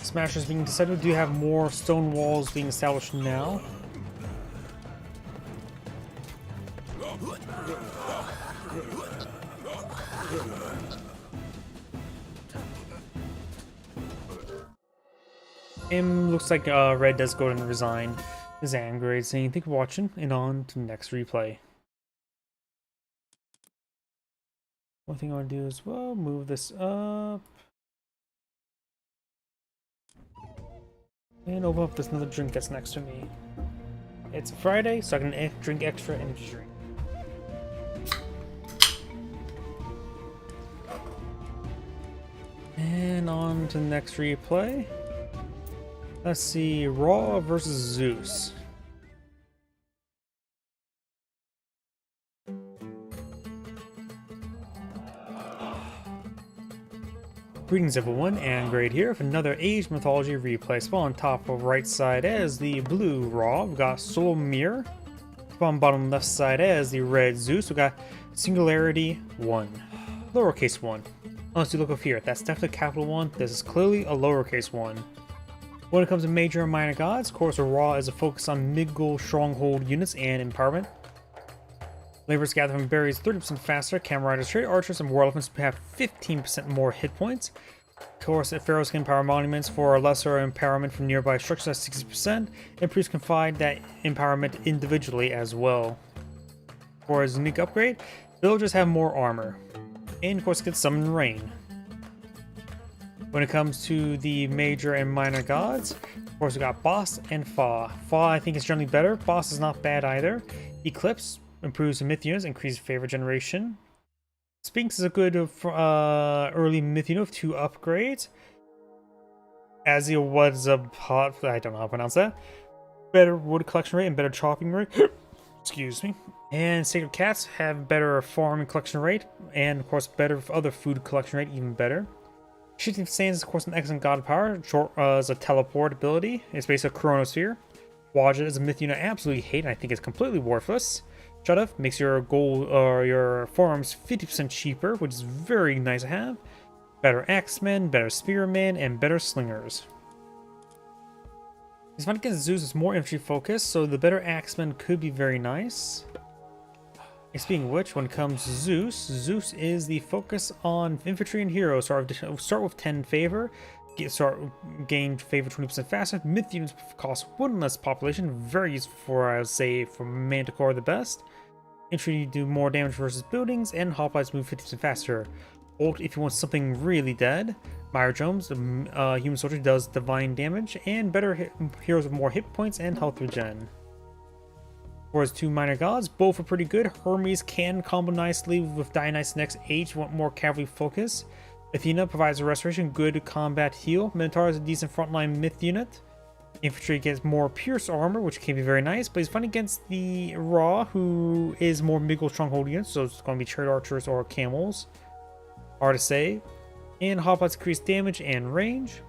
Smashers being decided. We do have more stone walls being established now. Looks like red does go and resign his grade, saying thank you for watching, and on to the next replay. One thing I want to do is, well, move this up. And open up this another drink that's next to me. It's a Friday, so I can drink extra energy drink. And on to the next replay. Let's see, Ra versus Zeus. Greetings everyone, and Grade here with another Age Mythology replay. Spawn on top of right side as the blue Ra, we've got Solomir. Spawn bottom left side as the red Zeus, we've got Singularity 1. Lowercase 1. Unless you look up here, that's definitely capital 1, this is clearly a lowercase 1. When it comes to major and minor gods, of course, Ra is a focus on mid-goal stronghold units and empowerment. Laborers gather from berries 30% faster, camel riders, trade archers, and war elephants have 15% more hit points. Of course, pharaohs can empower monuments for lesser empowerment from nearby structures at 60%, and priests can find that empowerment individually as well. For a unique upgrade, villagers have more armor. And of course, get Summon Rain. When it comes to the major and minor gods, of course, we got Boss and Fa. Fa, I think, is generally better. Boss is not bad either. Eclipse improves the myth units, increases favor generation. Sphinx is a good early myth unit with 2 upgrades. Azio was a hot, I don't know how to pronounce that. Better wood collection rate and better chopping rate. Excuse me. And Sacred Cats have better farm and collection rate, and of course better other food collection rate, even better. Shifting Sands is of course an excellent god of power. Short is a teleport ability. It's based on Chronosphere. Wadjet is a myth unit I absolutely hate, and I think it's completely worthless. Shut Up makes your gold or your farms 50% cheaper, which is very nice to have. Better axemen, better spearmen, and better slingers. This fight against Zeus is more infantry focused, so the better axemen could be very nice. And speaking of which, when it comes to Zeus, Zeus is the focus on infantry and heroes. So start with 10 favor, gain favor 20% faster. Myth units cost 1 less population, very useful for, I would say, for Manticore the best. Infantry do more damage versus buildings, and hoplites move 50% faster. Ult if you want something really dead. Myra Jones, the human soldier, does divine damage, and better heroes with more hit points and health regen. Whereas 2 minor gods, both are pretty good. Hermes can combo nicely with Dionysus next age, want more cavalry focus. Athena provides a restoration, good combat heal. Minotaur is a decent frontline myth unit. Infantry gets more pierce armor, which can be very nice, but he's fun against the Ra, who is more Miggle stronghold units, so it's going to be chariot archers or camels. Hard to say. And hoplites increase damage and range.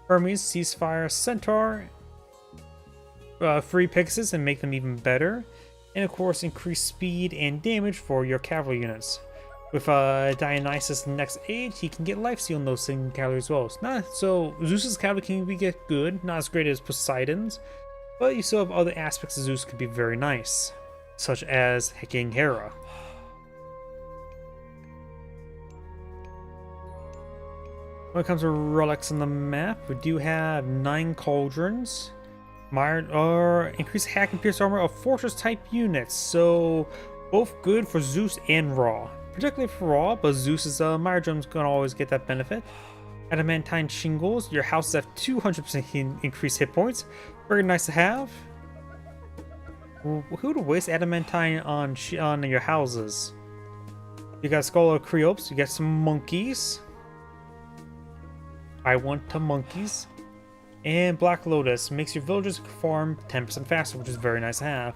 Hermes, Ceasefire, Centaur, free Pegasus and make them even better. And of course, increase speed and damage for your cavalry units. With Dionysus next age, he can get life steal in those same cavalry as well. So Zeus's cavalry can get good, not as great as Poseidon's, but you still have other aspects of Zeus could be very nice, such as King Hera. When it comes to relics on the map, we do have 9 cauldrons. Increase hack and pierce armor of fortress type units, so both good for Zeus and Ra. Particularly for Ra, but Zeus's Myra Drum's gonna always get that benefit. Adamantine shingles, your houses have 200% increased hit points. Very nice to have. Who would waste adamantine on your houses? You got Skull of Creops, you got some monkeys. I want to monkeys. And Black Lotus makes your villagers farm 10% faster, which is very nice to have.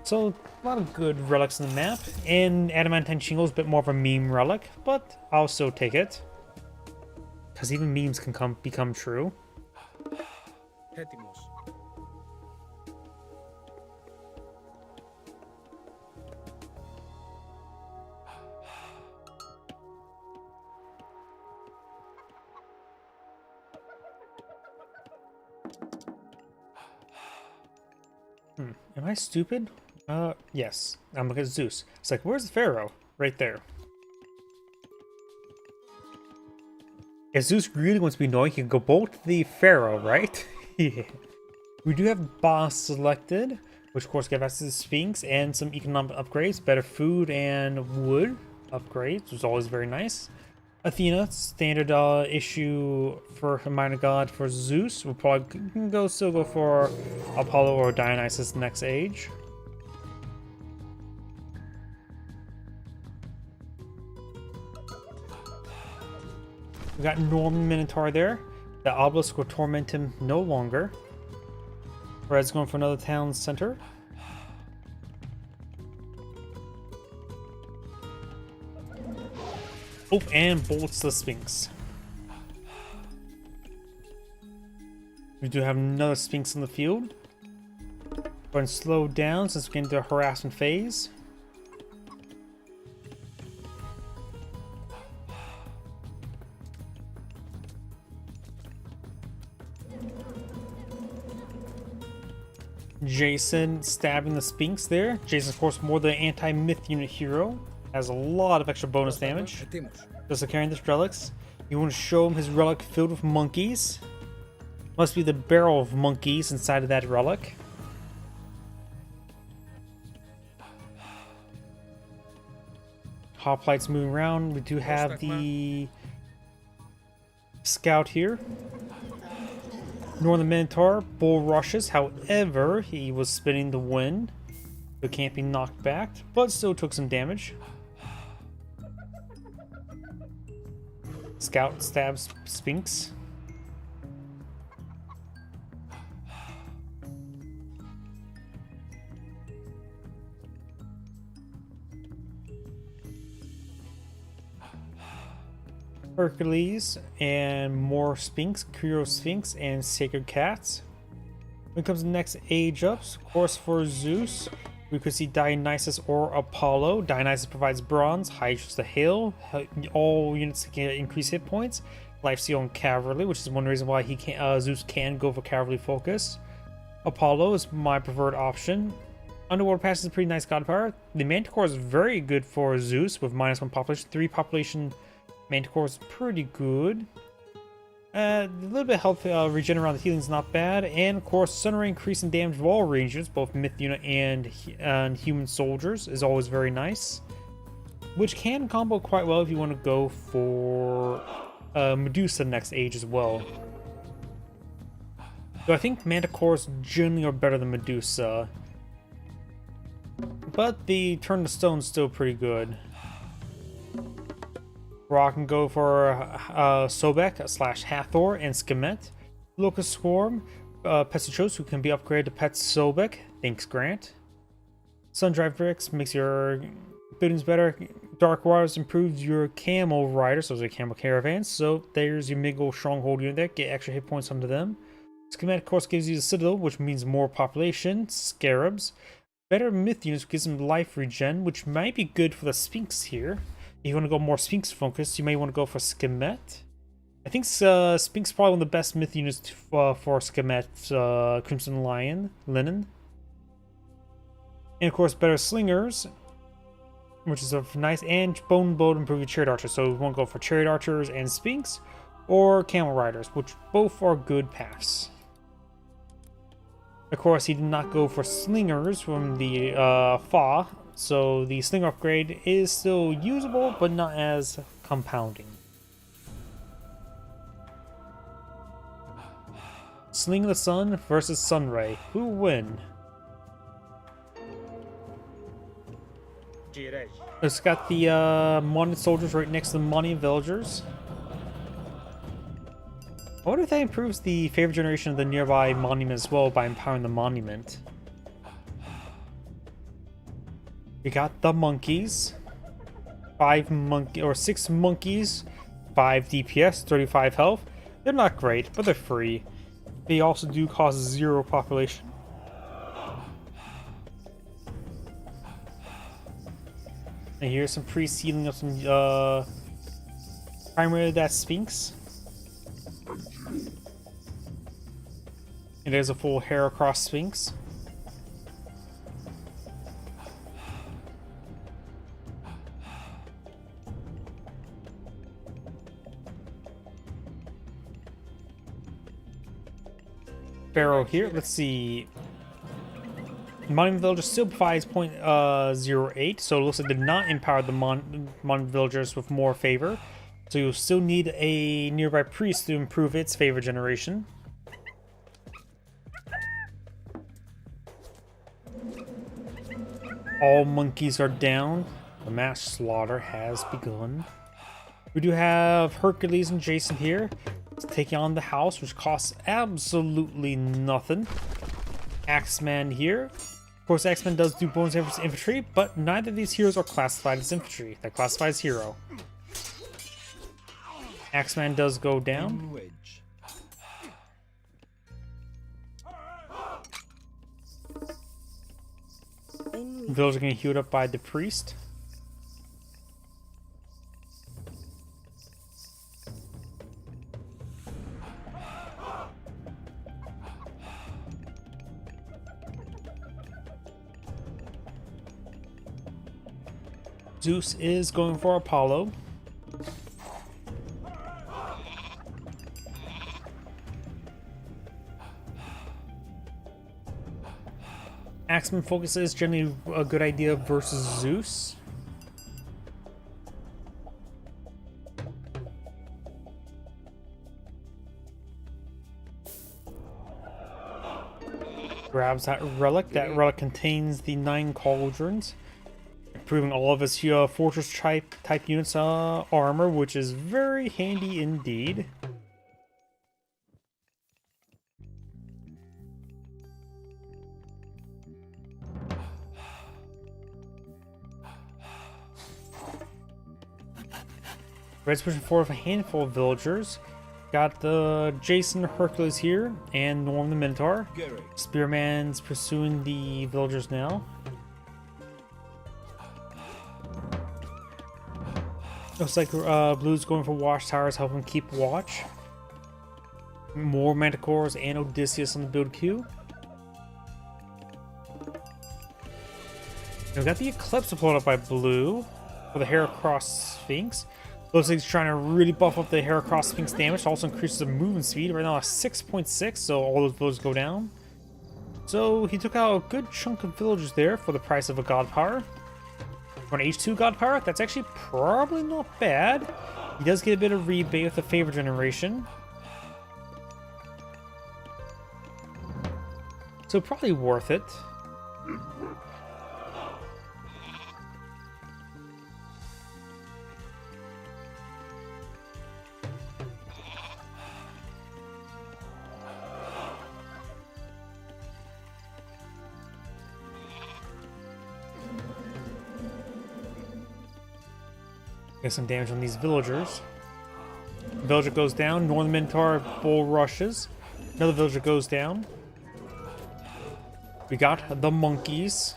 So, a lot of good relics on the map. And Adamantine Shingle is a bit more of a meme relic, but I'll still take it. Because even memes can become true. Am I stupid? Yes. I'm looking at Zeus. It's like, where's the Pharaoh? Right there. If Zeus really wants to be annoying, he can go both to the Pharaoh, right? Yeah. We do have Boss selected, which of course gives us the Sphinx and some economic upgrades, better food and wood upgrades, which is always very nice. Athena, standard issue for a minor god for Zeus. We'll probably still go for Apollo or Dionysus next age. We got Norman Minotaur there. The obelisk will torment him no longer. Red's going for another town center. Oh, and bolts the Sphinx. We do have another Sphinx in the field. Go ahead and slow down since we get into the harassment phase. Jason stabbing the Sphinx there. Jason, of course, more the anti-myth unit hero. Has a lot of extra bonus damage. Just carrying this relics. You want to show him his relic filled with monkeys. Must be the barrel of monkeys inside of that relic. Hoplites moving around. We do have the scout here. Northern Minotaur, bull rushes. However, he was spinning the wind, so can't be knocked back, but still took some damage. Scout stabs Sphinx. Hercules and more Sphinx, Curio Sphinx, and Sacred Cats. When it comes to the next age ups, of course for Zeus, we could see Dionysus or Apollo. Dionysus provides bronze, Hydrus the hail, all units can increase hit points, life steal and cavalry, which is one reason why he can Zeus can go for cavalry focus. Apollo is my preferred option. Underwater Pass is a pretty nice god power. The Manticore is very good for Zeus with -1 population, 3 population. Manticore is pretty good. A little bit of health regen around the healing is not bad. And of course, Summery increasing damage of all rangers, both myth unit and human soldiers, is always very nice. Which can combo quite well if you want to go for Medusa next age as well. So I think Manticores generally are better than Medusa. But the Turn to Stone is still pretty good. Rock can go for Sobek / Hathor and Skemet. Locust Swarm, Pesachos, who can be upgraded to Pet Sobek. Thanks, Grant. Sundrive Bricks makes your buildings better. Dark Waters improves your Camel Riders, those are Camel Caravans. So there's your Miggle Stronghold unit there. Get extra hit points onto them. Skemet, of course, gives you the Citadel, which means more population. Scarabs. Better Myth units gives them life regen, which might be good for the Sphinx here. If you want to go more Sphinx focused, you may want to go for Skemet. I think Sphinx is probably one of the best myth units for Skemet, Crimson Linen. And of course, better Slingers, which is a nice, and Bone Bow to improve your Chariot Archers. So we want to go for Chariot Archers and Sphinx, or Camel Riders, which both are good paths. Of course, he did not go for Slingers from the Fa. So the Slinger upgrade is still usable, but not as compounding. Sling the Sun versus Sunray. Who win? It's got the Monument Soldiers right next to the Monument Villagers. I wonder if that improves the favor generation of the nearby monument as well by empowering the monument. We got the monkeys. 6 monkeys, 5 DPS, 35 health. They're not great, but they're free. They also do cost 0 population. And here's some pre-sealing of some primarily that Sphinx. And there's a full Heracross Sphinx. Pharaoh here. Let's see. Monument Villager still provides 0.08, so it looks like they did not empower the Monument Villagers with more favor. So you'll still need a nearby priest to improve its favor generation. All monkeys are down. The mass slaughter has begun. We do have Hercules and Jason here, taking on the house, which costs absolutely nothing. Axeman here. Of course, Axeman does do bonus damage to infantry, but neither of these heroes are classified as infantry. They're classified as hero. Axeman does go down. Villagers are getting healed up by the priest. Zeus is going for Apollo. Axeman focus is generally a good idea versus Zeus. Grabs that relic. That relic contains the 9 cauldrons, improving all of his fortress type units armor, which is very handy indeed. Red's pushing forward with a handful of villagers. Got the Jason Hercules here and Norm the Minotaur. Spearman's pursuing the villagers now. Looks like Blue's going for watchtowers, helping keep watch. More Manticores and Odysseus on the build queue. And we got the Eclipse pulled up by Blue for the Heracross Sphinx. Looks like he's trying to really buff up the Heracross Sphinx damage. It also increases the movement speed. Right now, 6.6, so all those villagers go down. So he took out a good chunk of villagers there for the price of a God Power. For an H2 God Power, that's actually probably not bad. He does get a bit of rebate with the favor generation. So probably worth it. Get some damage on these villagers. Villager goes down. Northern Minotaur bull rushes. Another villager goes down. We got the monkeys.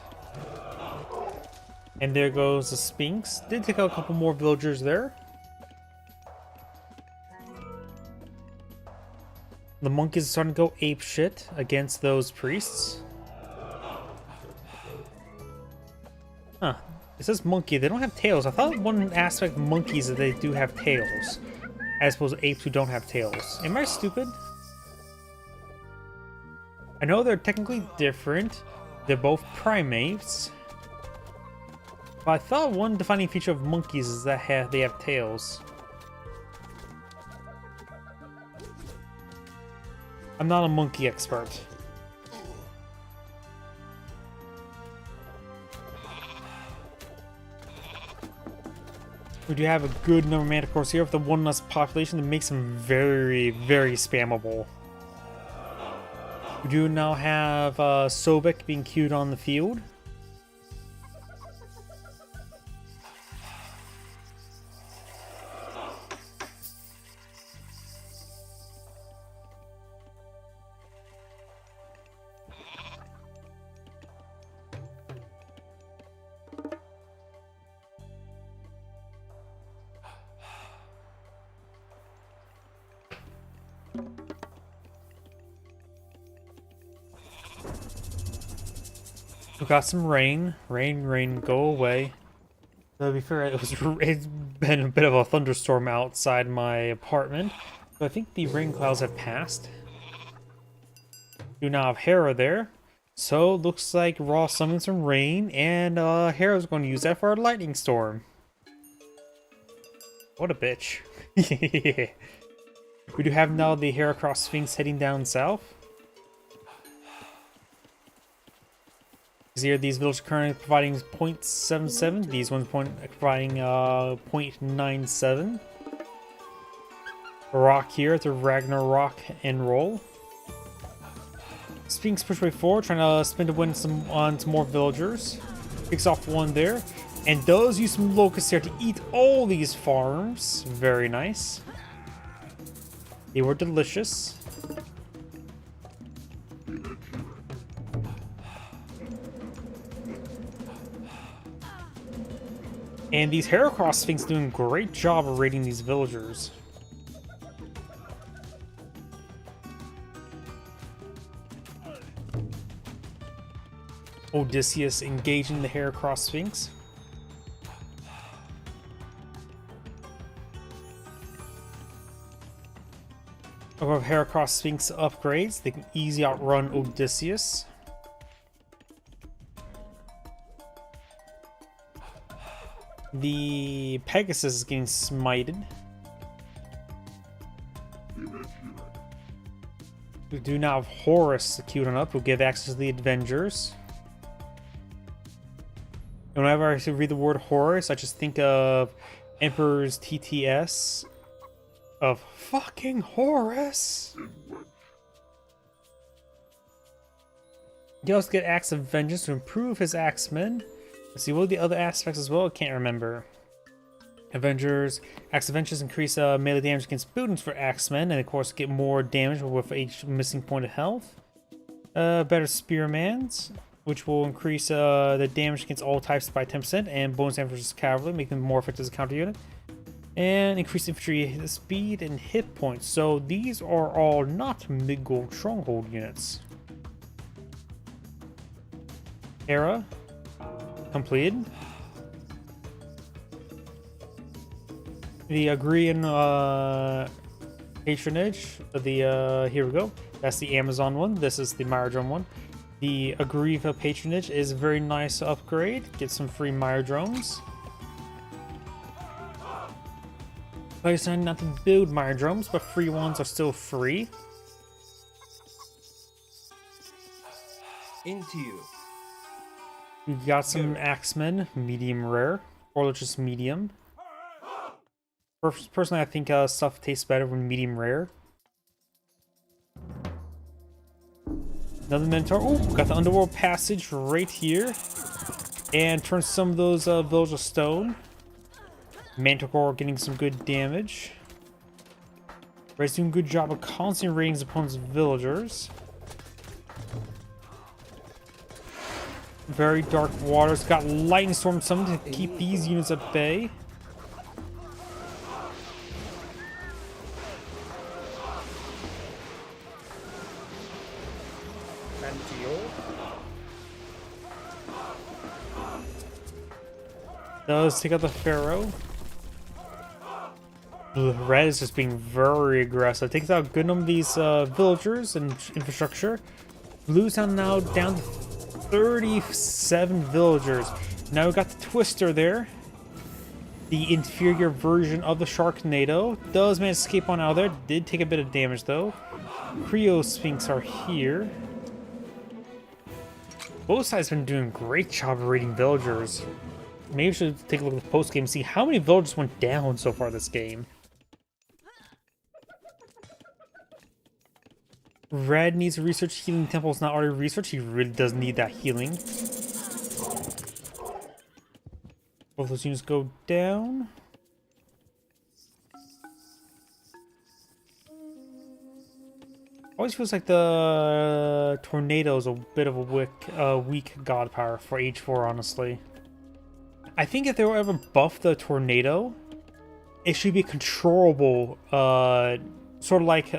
And there goes the Sphinx. Did take out a couple more villagers there. The monkeys are starting to go apeshit against those priests. Huh. It says monkey. They don't have tails. I thought one aspect of monkeys that they do have tails, as opposed to apes who don't have tails. Am I stupid? I know they're technically different. They're both primates. But I thought one defining feature of monkeys is that they have tails. I'm not a monkey expert. We do have a good number of Manticores here with the one less population that makes them very, very spammable. We do now have Sobek being queued on the field. We got some rain. Rain, go away. To be fair, it's been a bit of a thunderstorm outside my apartment, but I think the rain clouds have passed. Do now have Hera there, so looks like Raw summoned some rain, and Hera's going to use that for a lightning storm. What a bitch. We do have now the Heracross Sphinx heading down south. Here, these villages are currently providing 0.77. These ones providing 0.97. Rock here at the Ragnarok and roll. Sphinx push way forward, trying to spin to win on some more villagers. Picks off one there, and does use some locusts here to eat all these farms. Very nice. They were delicious. And these Heracross Sphinx doing a great job of raiding these villagers. Odysseus engaging the Heracross Sphinx. Above Heracross Sphinx upgrades, they can easily outrun Odysseus. The Pegasus is getting smited. We do now have Horus queued on up, who give access to the Avengers. And whenever I read the word Horus, I just think of Emperor's TTS of fucking Horus. You also get Acts of Vengeance to improve his Axemen. Let's see, what are the other aspects as well? I can't remember. Avengers, Acts of Vengeance increase melee damage against buildings for Axemen, and of course get more damage with each missing point of health. Better Spearmans, which will increase the damage against all types by 10%, and bonus damage versus cavalry, make them more effective as a counter unit. And increase infantry speed and hit points. So these are all not mid-gold stronghold units. Era completed. The Agrian patronage. Here we go. That's the Amazon one. This is the Myrodrome one. The Agriva patronage is a very nice upgrade. Get some free Myrodromes. I decided not to build Myrodromes, but free ones are still free. Into you. We've got some Axemen, medium rare, or just medium. Personally, I think stuff tastes better when medium rare. Another Minotaur. Oh, got the Underworld Passage right here. And turn some of those Village of Stone. Manticore getting some good damage. Red's doing a good job of constantly raiding his opponent's villagers. Very Dark Waters. Got Lightning Storm summoned to keep these units at bay. Let's take out the Pharaoh. Red is just being very aggressive. Takes out a good number of these villagers and infrastructure. Blue's now down to 37 villagers. Now we got the Twister there. The inferior version of the Sharknado. Does manage to escape on out of there. Did take a bit of damage though. Creo Sphinx are here. Both sides have been doing a great job of raiding villagers. Maybe we should take a look at the post game and see how many villagers went down so far this game. Red needs to research healing temples not already researched. He really does need that healing. Both those units go down. Always feels like the tornado is a bit of a weak god power for H4, honestly. I think if they were ever buff the tornado, it should be controllable, sort of like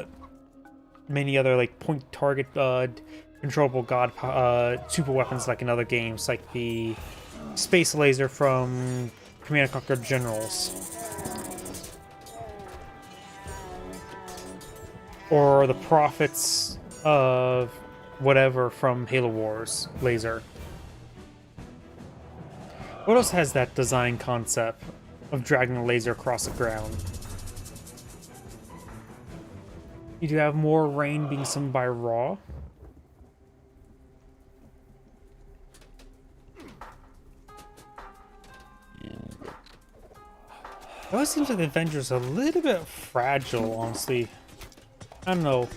many other like point target controllable god super weapons like in other games, like the space laser from Command & Conquer Generals, or the Prophets of whatever from Halo Wars laser. What else has that design concept of dragging a laser across the ground? You do have more rain being summoned by Raw. It always seems like the Avengers are a little bit fragile, honestly. I don't know.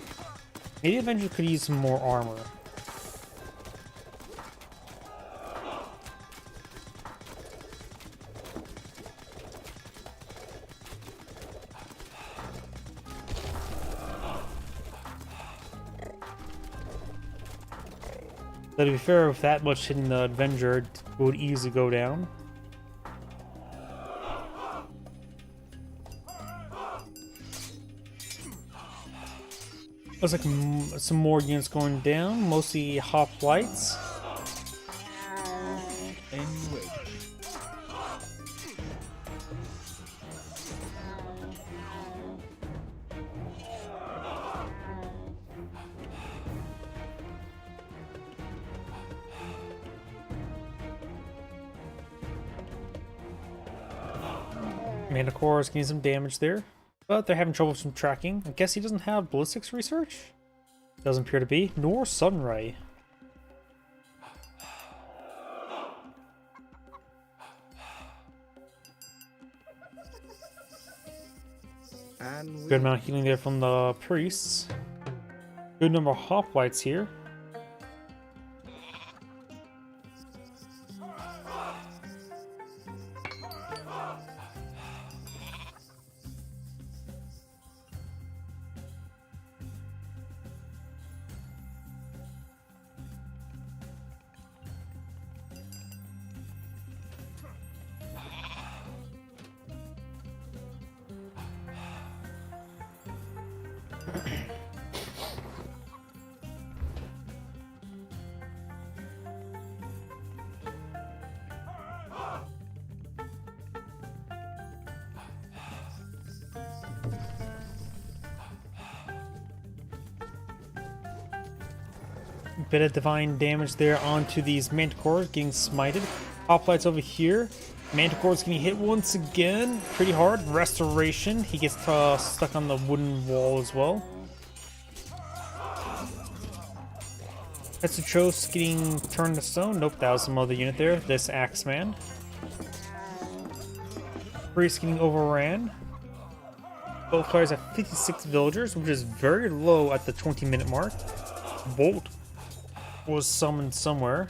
Maybe Avengers could use some more armor. But to be fair, with that much hitting the Avenger, it would easily go down. Looks like some more units going down, mostly hoplites. Anyway. Manticore is getting some damage there, but they're having trouble with some tracking. I guess he doesn't have ballistics research? Doesn't appear to be. Nor Sunray. And Good amount of healing there from the priests. Good number of hoplites here. Bit of divine damage there onto these manticores getting smited. Hoplites over here. Manticore's getting hit once again. Pretty hard. Restoration. He gets stuck on the wooden wall as well. Tetsuchos getting turned to stone. Nope, that was some other unit there. This Axeman. Priest getting overran. Both players have 56 villagers, which is very low at the 20-minute mark. Bolt was summoned somewhere.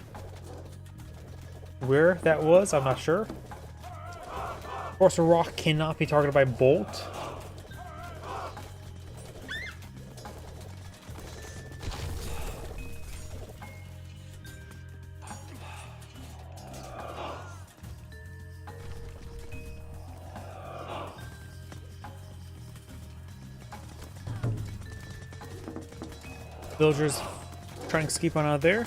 Where that was, I'm not sure. Of course, a rock cannot be targeted by Bolt. Villagers trying to escape on out of there.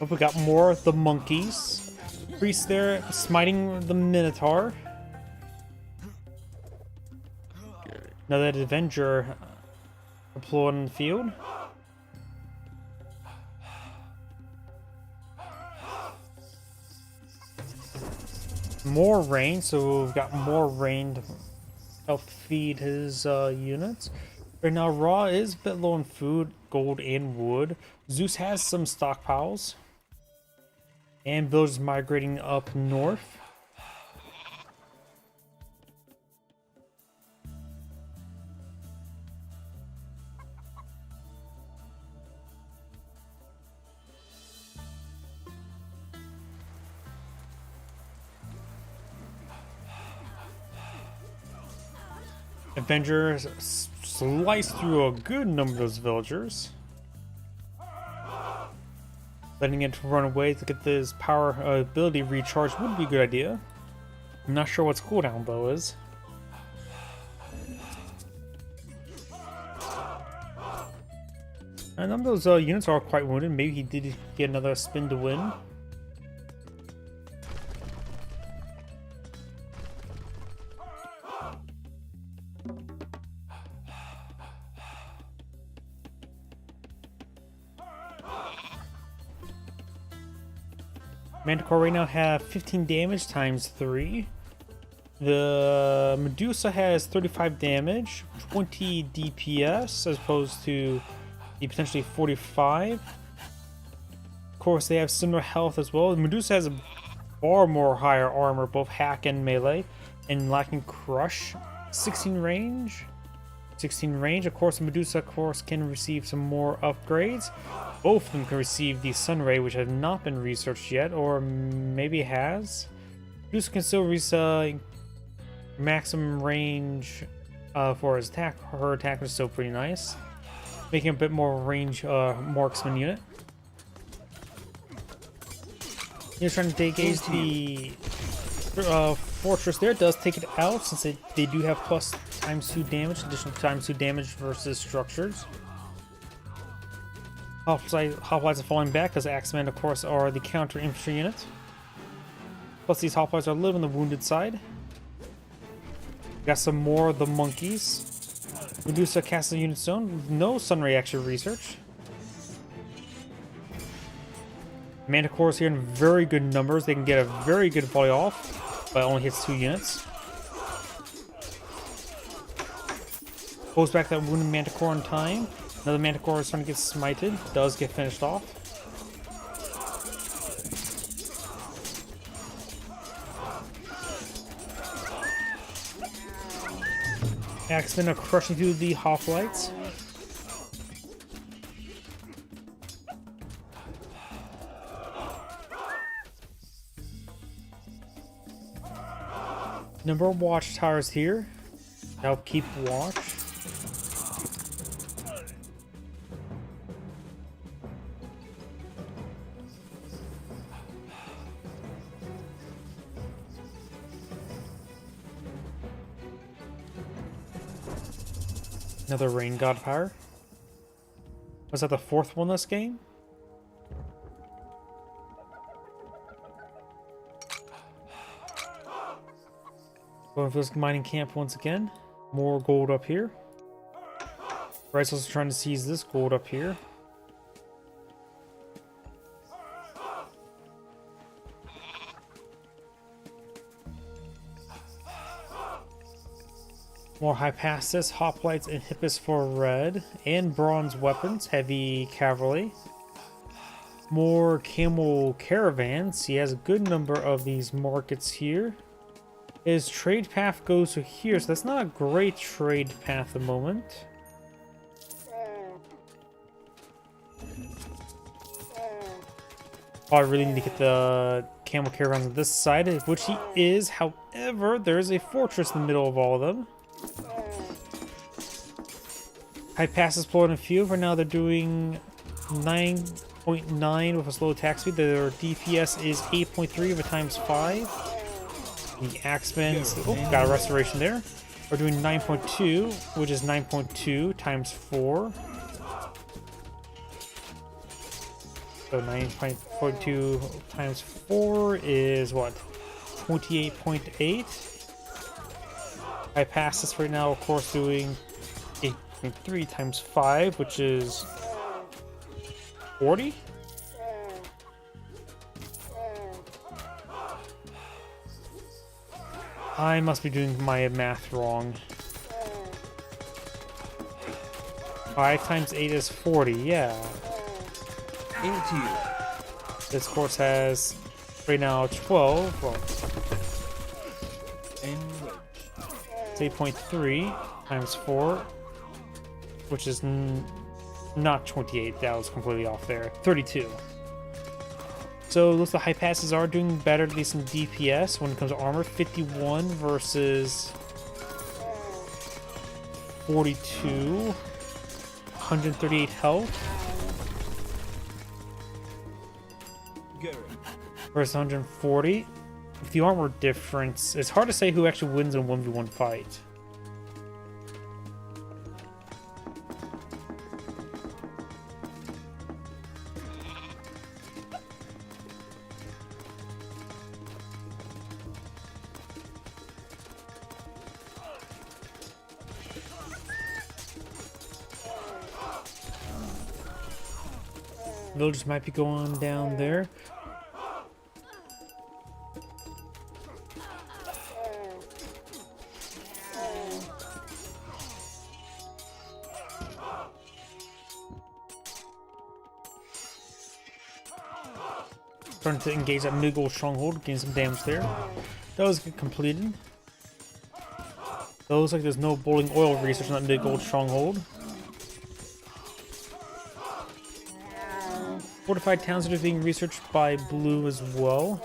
Hope we got more of the monkeys. Priest there smiting the Minotaur. Another Avenger deployed in the field. More rain, so we've got more rain to help feed his units. Right now, Ra is a bit low on food, gold, and wood. Zeus has some stockpiles. And villagers migrating up north. Avengers slice through a good number of those villagers. Letting it run away to get this power ability recharged would be a good idea. I'm not sure what's cooldown though is. And none of those units are quite wounded. Maybe he did get another spin to win. Manticore right now have 15 damage times 3. The Medusa has 35 damage, 20 DPS as opposed to the potentially 45. Of course, they have similar health as well. The Medusa has a far more higher armor, both hack and melee, and lacking crush. 16 range. 16 range. Of course, the Medusa, of course, can receive some more upgrades. Both of them can receive the Sun Ray, which has not been researched yet, or maybe has. Medusa can still reach maximum range for his attack. Her attack is still pretty nice, making a bit more range marksman unit. He's trying to engage the fortress there. It does take it out since they do have plus ×2 damage, additional ×2 damage versus structures. Hoplites are falling back because Axemen, of course, are the counter infantry unit. Plus these hoplites are a little on the wounded side. Got some more of the monkeys. Reduce a castle unit zone. No summery actual research. Manticores here in very good numbers. They can get a very good volley off, but it only hits 2 units. Pulls back that wounded Manticore in time. Another Manticore is starting to get smited. Does get finished off. Axemen are crushing through the hoplites. Number of watchtowers here to help keep watch. Another rain god power. Was that the 4th one this game? Going for this mining camp once again. More gold up here. Bryce also trying to seize this gold up here. More Hypasis, Hoplites, and Hippus for red. And bronze weapons, heavy cavalry. More camel caravans. He has a good number of these markets here. His trade path goes to here, so that's not a great trade path at the moment. Oh, I really need to get the camel caravans on this side, which he is. However, there's a fortress in the middle of all of them. High passes pulling a few. For now, they're doing 9.9 with a slow attack speed. Their DPS is 8.3 of a times 5. The Axemen, got a restoration there. We're doing 9.2, which is 9.2 times 4. So 9.2 times 4 is what? 28.8. I pass this right now, of course, doing 8.3 times 5, which is 40. I must be doing my math wrong. 5 times 8 is 40, yeah. This course has right now 12. Well, it's 8.3 times 4, which is not 28. That was completely off there. 32. So looks like high passes are doing better, at least in DPS when it comes to armor. 51 versus 42. 138 health. Versus 140. With the armor difference, it's hard to say who actually wins in a 1v1 fight. Villagers might be going down there. Starting to engage that mid-gold stronghold, gain some damage there. That was completed. So it looks like there's no boiling oil research on that mid-gold stronghold. Fortified towns are being researched by blue as well.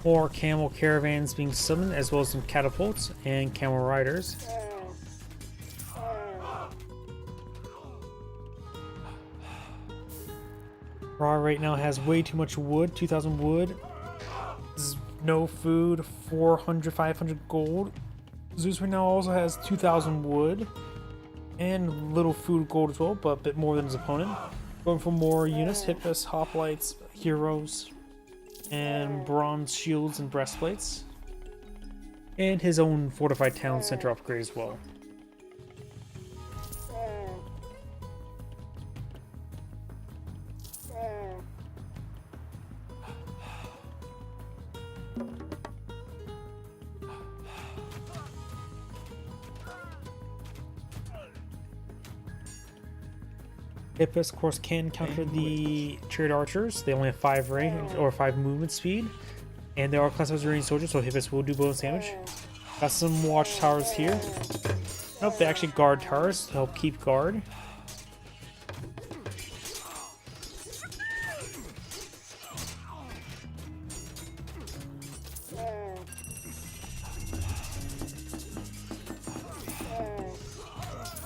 More camel caravans being summoned, as well as some catapults and camel riders. Ra right now has way too much wood, 2,000 wood. no food, 400, 500 gold. Zeus right now also has 2,000 wood and little food gold as well, but a bit more than his opponent. Going for more units, Hippus, hoplites, heroes, and bronze shields and breastplates. And his own fortified town center upgrade as well. Hippus, of course, can counter the chariot archers. They only have 5 range or 5 movement speed, and they are classified as ranged soldiers, so Hippus will do bonus damage. Got some watchtowers here. Nope, they actually guard towers to help keep guard.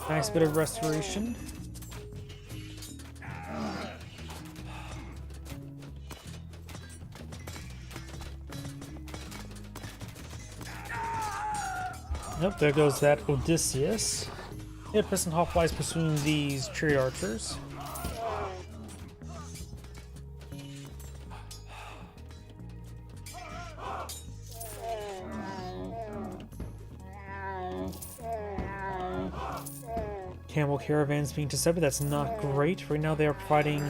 Nice bit of restoration. Nope, there goes that Odysseus. Hippus and hoplites pursuing these chariot archers. Camel caravans being intercepted, that's not great. Right now they are providing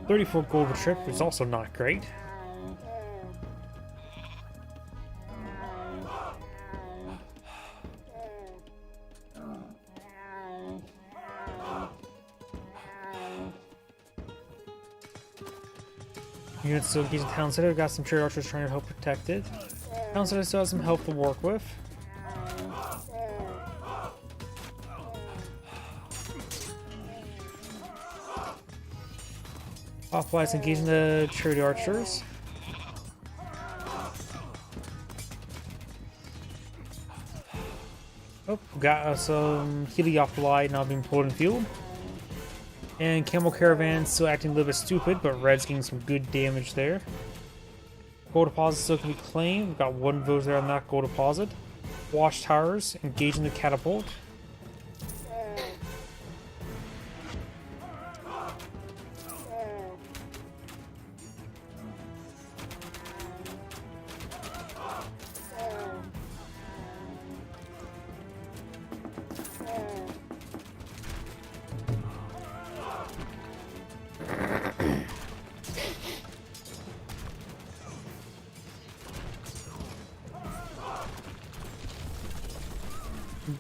34 gold per trip, which is also not great. Units still engaging town center. Got some chariot archers trying to help protect it. Town center still has some help to work with. Hoplites engaging the chariot archers. Oh, got some Heliopolite now being pulled in field. And Camel Caravan still acting a little bit stupid, but Red's getting some good damage there. Gold deposit still can be claimed. We've got 1 vote there on that gold deposit. Watchtowers engaging the catapult.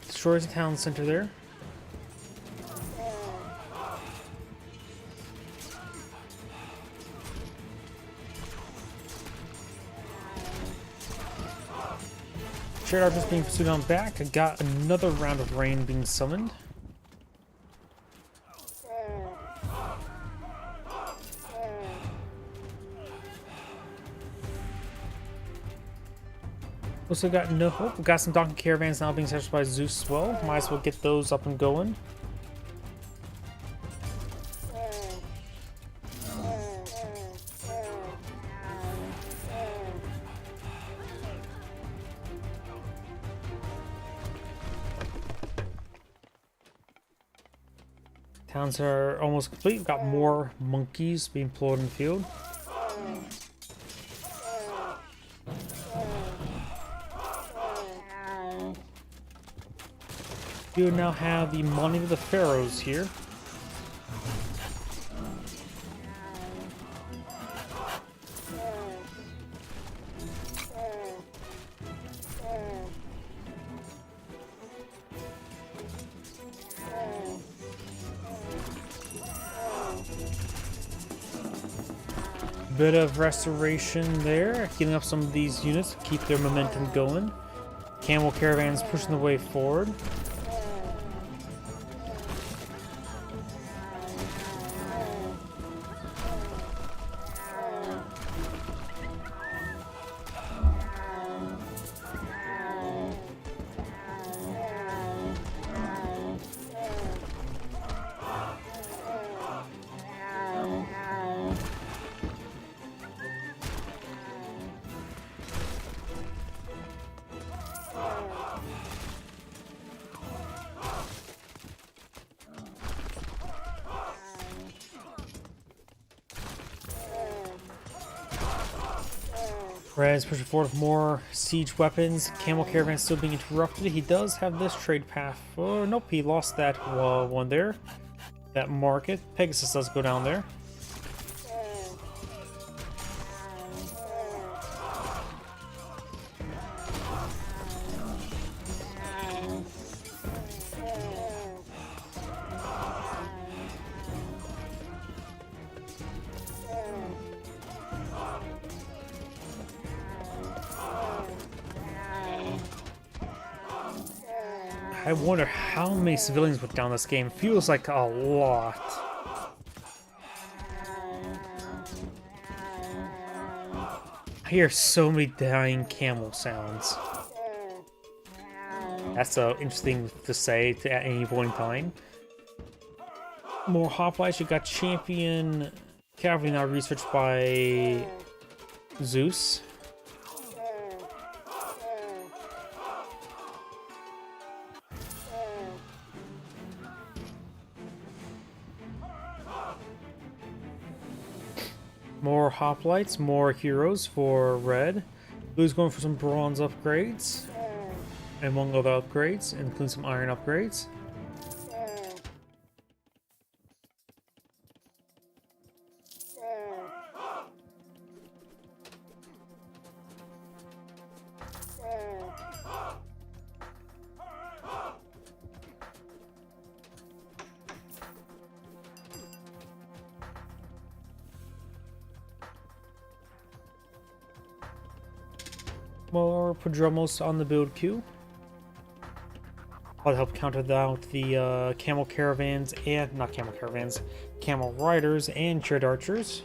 Destroys the town center there. Chariot archers being pursued on back. I got another round of rain being summoned. Also got no hope. We've got some donkey caravans now being searched by Zeus as well. Might as well get those up and going. Towns are almost complete. We've got more monkeys being pulled in the field. You now have the Monument of the Pharaohs here. Bit of restoration there, healing up some of these units to keep their momentum going. Camel caravans pushing the way forward. Red's pushing forward with more siege weapons. Camel caravan still being interrupted. He does have this trade path. Oh, nope, he lost that one there. That market. Pegasus does go down there. I wonder how many civilians went down this game. Feels like a lot. I hear so many dying camel sounds. That's interesting to say at any point in time. More hoplites. You got champion cavalry now researched by Zeus. More hoplites, more heroes for red. Blue's going for some bronze upgrades. And among other upgrades, including some iron upgrades. More Prodromos on the build queue. That'll help counter out the camel caravans and not camel caravans, camel riders and chariot archers.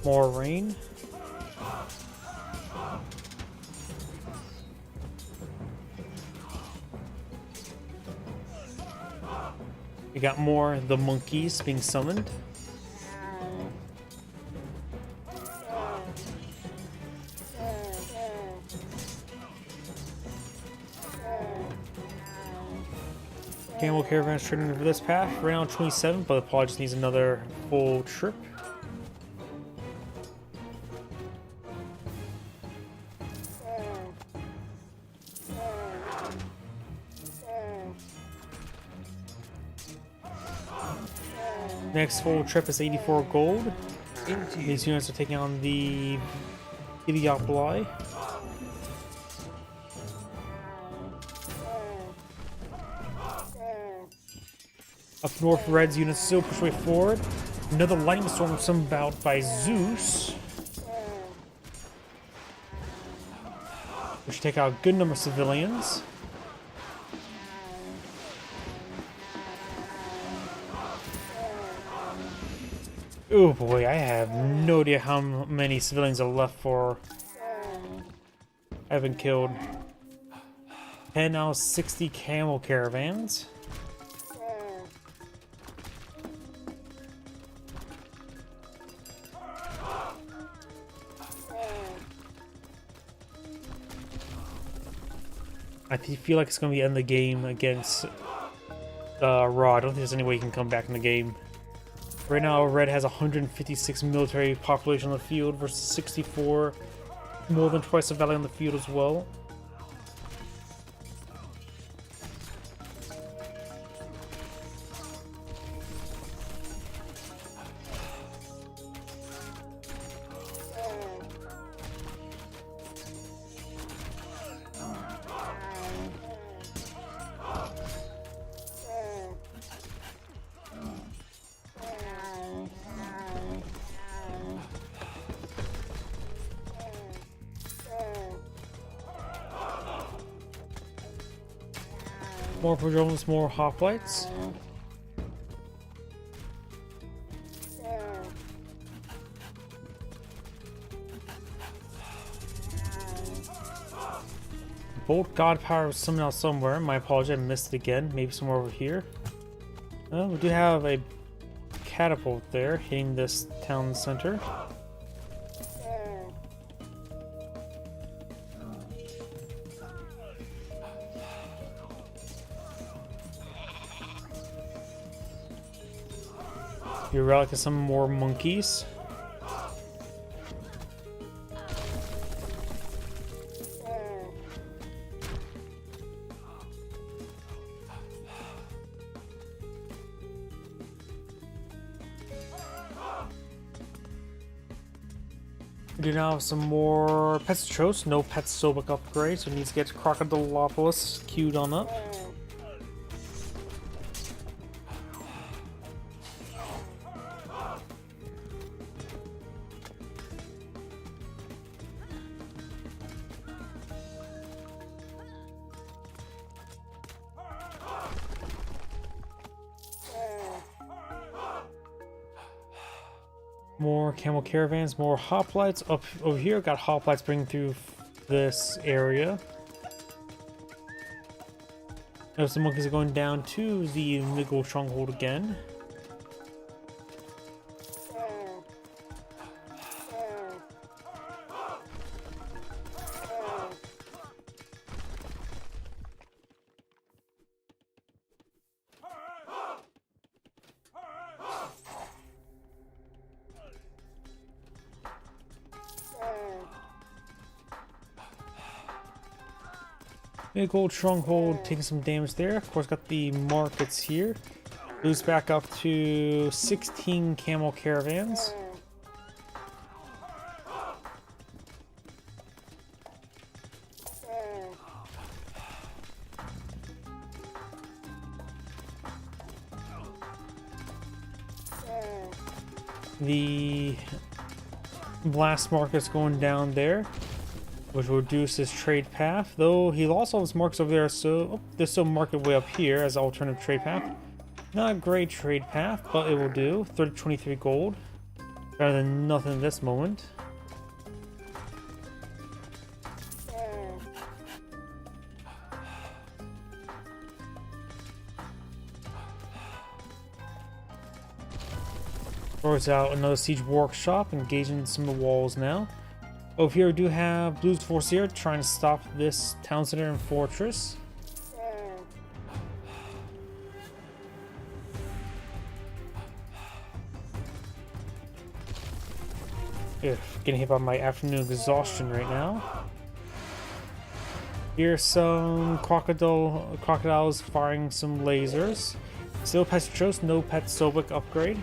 More rain. We got more the monkeys being summoned. Camel caravan is trading over this path. Right now 27, but it probably just needs another full trip. Next full trip is 84 gold. These units are taking on the Iliopoli. Up north, Red's units still push way forward. Another lightning storm summoned out by Zeus, which take out a good number of civilians. Oh boy, I have no idea how many civilians are left for. I haven't killed 10 out of 60 camel caravans. I feel like it's going to be end the game against Raw. I don't think there's any way he can come back in the game. Right now, Red has 156 military population on the field versus 64, more than twice the value on the field as well. More Prodromos, more hoplites. Bolt God Power was summoned out somewhere. My apologies, I missed it again. Maybe somewhere over here. We do have a catapult there hitting this town center. Your relic is some more monkeys. We do now have some more Petstros, no Pet Sobek upgrade, so it needs to get Crocodilopolis queued on up. More camel caravans, more hoplites up over here. Got hoplites bringing through this area. Now some monkeys are going down to the Niggle stronghold again. Big old stronghold taking some damage there. Of course, got the markets here. Moves back up to 16 camel caravans. The blast market's going down there, which will reduce his trade path, though he lost all his marks over there, so there's still market way up here as an alternative trade path. Not a great trade path, but it will do. 23 gold. Better than nothing at this moment. Throws out another siege workshop, engaging some of the walls now. Over here we do have Blues Force here trying to stop this town center and fortress. Ugh, getting hit by my afternoon exhaustion right now. Here's some crocodiles firing some lasers. Still Petstros, no Pet Sobek upgrade.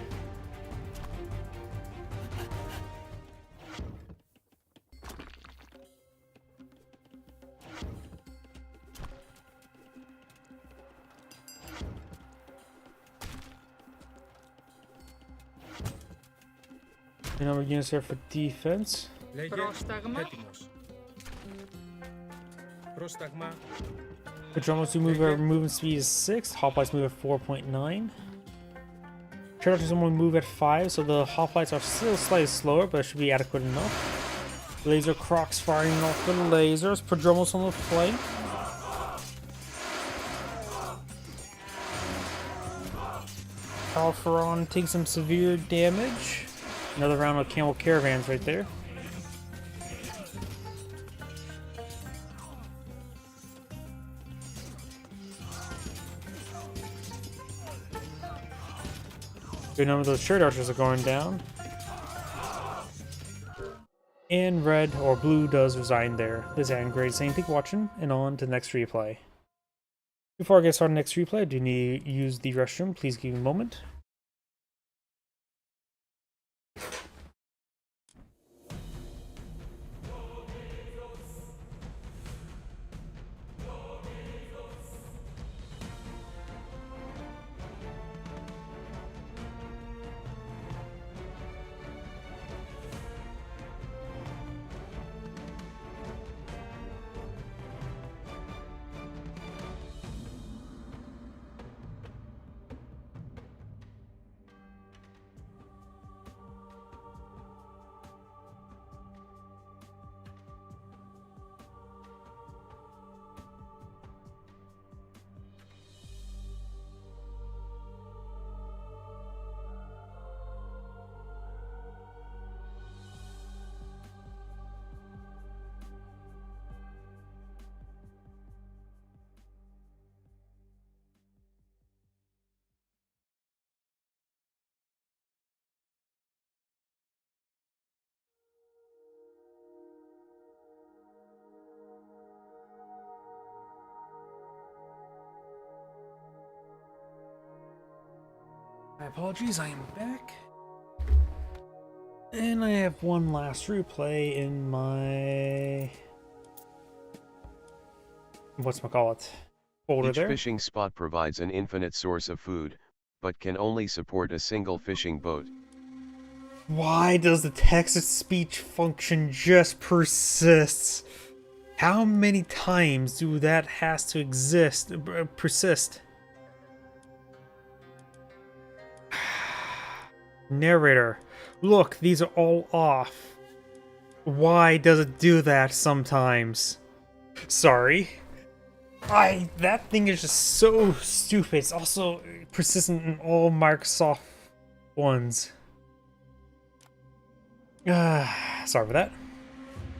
Number of units here for defense. Pajamas move at movement speed is 6, hoplites move at 4.9. Characters only move at 5, so the hoplites are still slightly slower, but it should be adequate enough. Laser crocs firing off the lasers, Prodromos on the flank. Alpharon takes some severe damage. Another round of camel caravans right there. Good number of those shirt archers are going down. And red or blue does resign there. This is Great saying thank you for watching, and on to the next replay. Before I get started next replay, I do need to use the restroom. Please give me a moment. My apologies, I am back. And I have one last replay in my... whatchamacallit folder Each there. fishing spot provides an infinite source of food, but can only support a single fishing boat. Why does the text-to-speech function just persist? How many times do that has to persist? Narrator, look, these are all off. Why does it do that sometimes? Sorry. That thing is just so stupid. It's also persistent in all Microsoft ones. Sorry for that.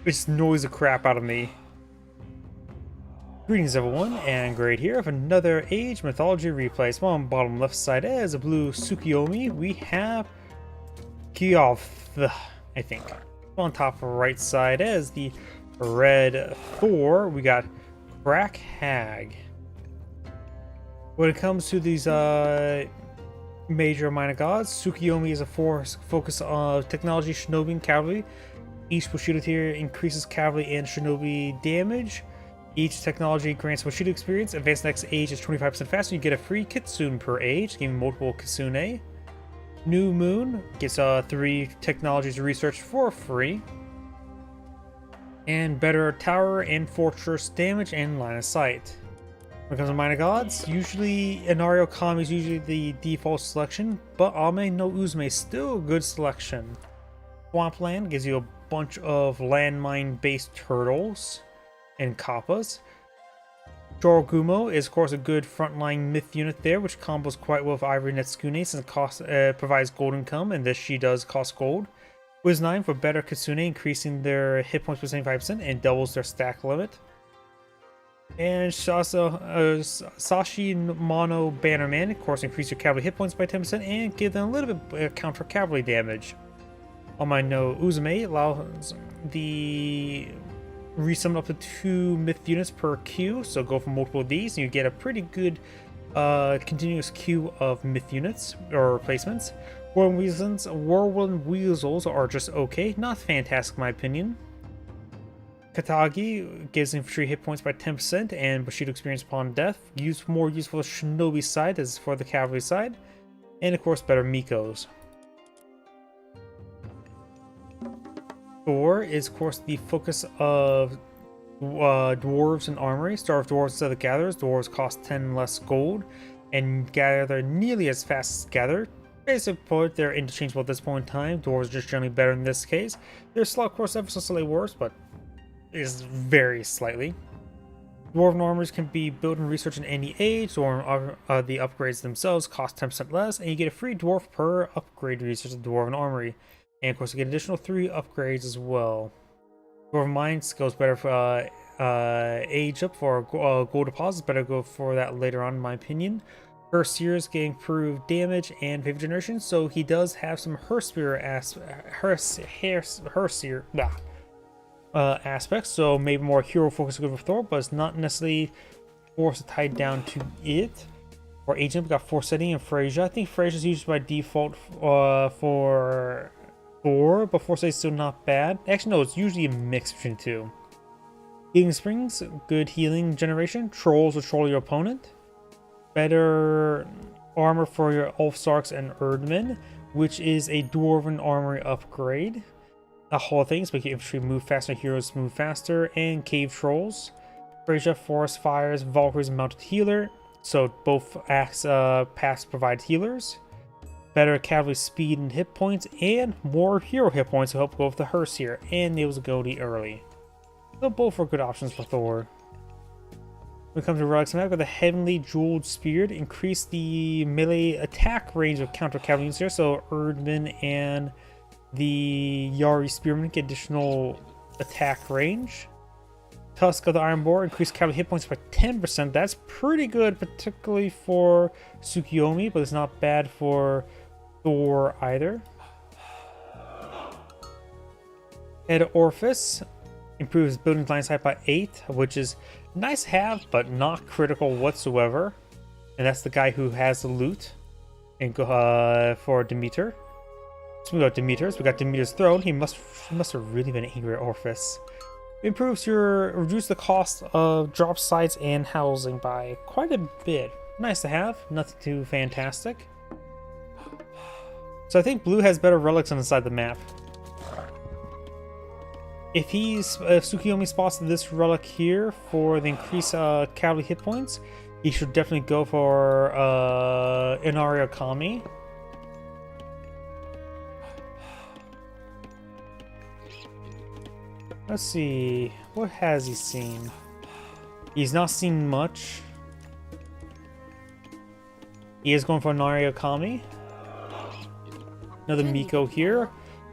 It just annoys the crap out of me. Greetings everyone, and Great here of another Age Mythology replay. So on the bottom left side as a blue Tsukiyomi, we have Kyoth, I think. On top right side as the red Thor, we got Crack Hag. When it comes to these major and minor gods, Tsukiyomi is a focus of technology, shinobi, and cavalry. Each Bushido tier increases cavalry and shinobi damage. Each technology grants Bushido experience. Advanced next age is 25% faster. You get a free Kitsune per age, giving multiple Kitsune. New Moon gets 3 technologies researched for free. And better tower and fortress damage and line of sight. When it comes to minor gods, usually Inario Kami is usually the default selection, but Ame no Uzume is still a good selection. Swampland gives you a bunch of landmine based turtles and kappas. Shorogumo is of course a good frontline myth unit there, which combos quite well with Ivory Netsukune since it provides gold income, and this she does cost gold. Wiz 9 for better Kitsune, increasing their hit points by 75% and doubles their stack limit. And Sashi Mono Bannerman, of course, increase your cavalry hit points by 10% and give them a little bit counter cavalry damage. On my no Uzume allows the resummon up to 2 myth units per queue, so go for multiple of these and you get a pretty good continuous queue of myth units or replacements. Whirlwind Weasels are just okay, not fantastic in my opinion. Katagi gives infantry hit points by 10% and Bushido experience upon death. More useful shinobi side as for the cavalry side. And of course better Mikos. Thor is of course the focus of dwarves and armory. Starve dwarves instead of gatherers. Dwarves cost 10 less gold and gather nearly as fast as gather. Basically, they're interchangeable at this point in time. Dwarves are just generally better in this case. Their slot of course ever so slightly worse, but is very slightly. Dwarven armors can be built and researched in any age, or the upgrades themselves cost 10% less, and you get a free dwarf per upgrade research of the Dwarven Armory. And of course you get additional 3 upgrades as well. Dwarven Mines goes better for age up for gold deposits, better go for that later on in my opinion. Herseers get improved damage and favor generation, so he does have some Herseer aspects, so maybe more hero focus good for Thor, but it's not necessarily force tied down to it. For agent, we got Force Setting and Frasier. I think Frasier is used by default for Thor, but Force Setting is still not bad. Actually, no, it's usually a mix between the two. Healing Springs, good healing generation. Trolls will troll your opponent. Better armor for your Ulfsarks and Erdmen, which is a Dwarven Armory upgrade. The whole thing is make your infantry move faster, heroes move faster, and cave trolls. Frasier, Forest Fires, Valkyries, Mounted Healer. So both paths provide healers. Better cavalry speed and hit points, and more hero hit points to help go with the hearse here. And nails a goatee early. So both are good options for Thor. When it comes to relics, with the Heavenly Jeweled Spear, increase the melee attack range of counter cavalry units here. So Erdman and the Yari Spearman get additional attack range. Tusk of the Iron Boar, increase cavalry hit points by 10%. That's pretty good, particularly for Tsukiyomi, but it's not bad for Thor either. Head Orphis improves building line sight by 8, which is nice to have, but not critical whatsoever. And that's the guy who has the loot. And go for Demeter. So we got Demeter's. We got Demeter's throne. He must have really been angry at Orpheus. Reduce the cost of drop sites and housing by quite a bit. Nice to have. Nothing too fantastic. So I think blue has better relics on the side of the map. If Tsukiyomi spots this relic here for the increased cavalry hit points, he should definitely go for Inari Okami. Let's see, what has he seen? He's not seen much. He is going for Inari Okami. Another Miko here.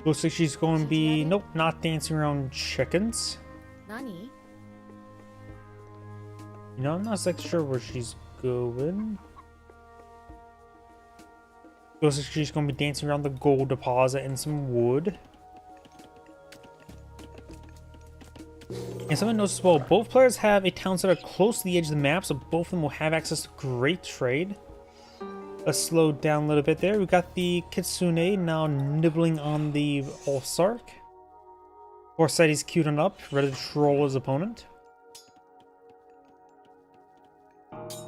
Looks like she's going to be... Nope, not dancing around chickens. Nani? You know, I'm not exactly sure where she's going. Looks like she's going to be dancing around the gold deposit and some wood. And something notice as well, both players have a towns that are close to the edge of the map, so both of them will have access to great trade. Let's slow down a little bit there. We've got the Kitsune now nibbling on the Allsark. Forseti's queued on up, ready to troll his opponent.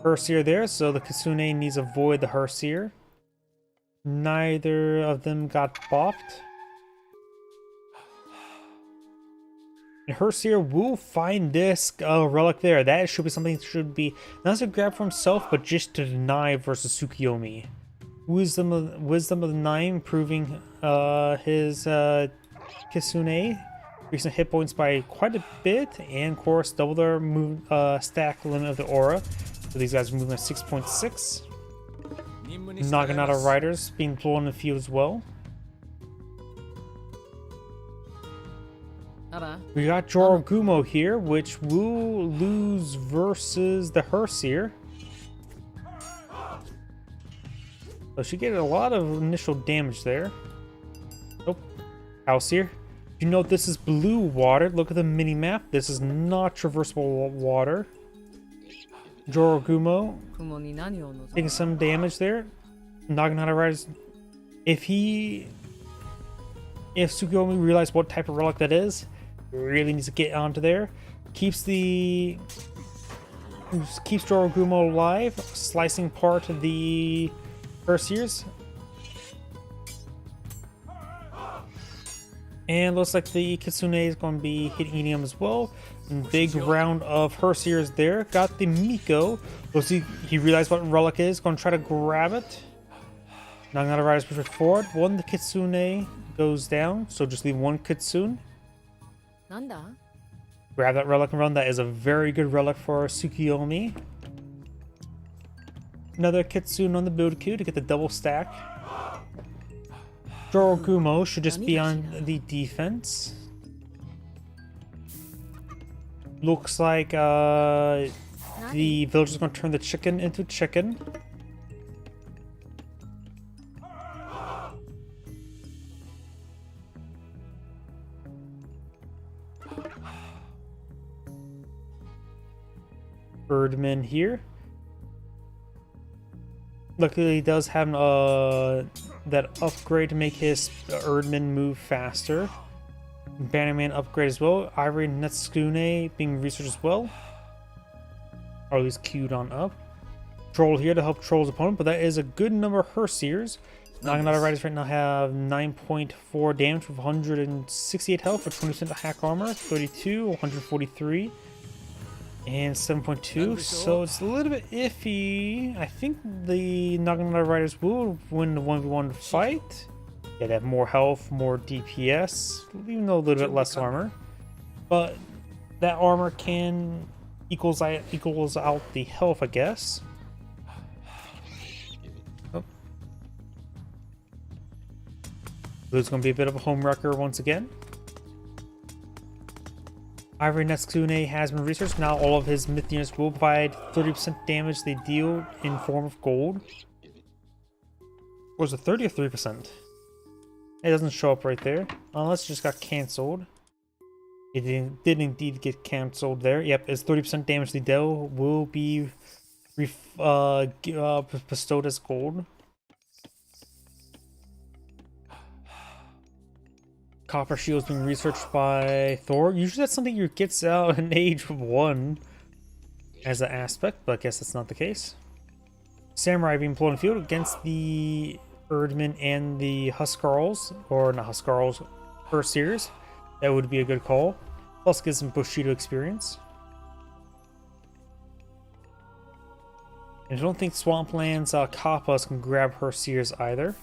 Herseer there, so the Kitsune needs to avoid the Herseer. Neither of them got bopped. And Herseer will find this relic there. That should be something that should be not to grab for himself, but just to deny versus Tsukiyomi. Wisdom of the Nine, improving his Kitsune, increasing hit points by quite a bit, and of course double their move stack limit of the aura. So these guys are moving at 6.6. Naginata Riders being deployed in the field as well. We got Jorogumo here, which will lose versus the Herseer. So she get a lot of initial damage there. Oh, house here. You know this is blue water. Look at the mini map. This is not traversable water. Jorogumo taking some damage there. Naginata Riders. If Tsukiyomi realizes what type of relic that is, really needs to get onto there. Keeps Jorogumo alive, slicing part of the Herseers. And looks like the Kitsune is going to be hitting him as well. And big round of Herseers there. Got the Miko. Looks like he realized what relic is. Going to try to grab it. Naginata Riders push forward. One, the Kitsune goes down. So just leave one Kitsune. Grab that relic and run. That is a very good relic for Tsukiyomi. Another Kitsune on the build queue to get the double stack. Jorogumo should just be on the defense. Looks like the villager's going to turn the chicken into chicken. Birdman here. Luckily, he does have that upgrade to make his Erdman move faster. Bannerman upgrade as well. Ivory Netsune being researched as well. Or at least queued on up. Troll here to help troll his opponent, but that is a good number of Herseers. Naginata Riders right now have 9.4 damage with 168 health for 20% hack armor, 32, 143. And 7.2, so it's a little bit iffy. I think the Naginata Riders will win the 1v1 fight. Yeah, they have more health, more DPS, even though a little bit less armor. But that armor can equals out the health, I guess. Oh. Blue's going to be a bit of a home wrecker once again. Ivory Netsune has been researched. Now all of his myth units will provide 30% damage they deal in form of gold. Or was it 30 or 3%? It doesn't show up right there. Unless it just got cancelled. It did indeed get cancelled there. Yep, it's 30% damage they deal will be bestowed as gold. Copper shields being researched by Thor. Usually that's something you gets out in age 1 as an aspect, but I guess that's not the case. Samurai being pulled in the field against the Erdman and the Huskarls, or not Huskarls, first series. That would be a good call. Plus get some Bushido experience. And I don't think Swampland's Kappas can grab her Sears either.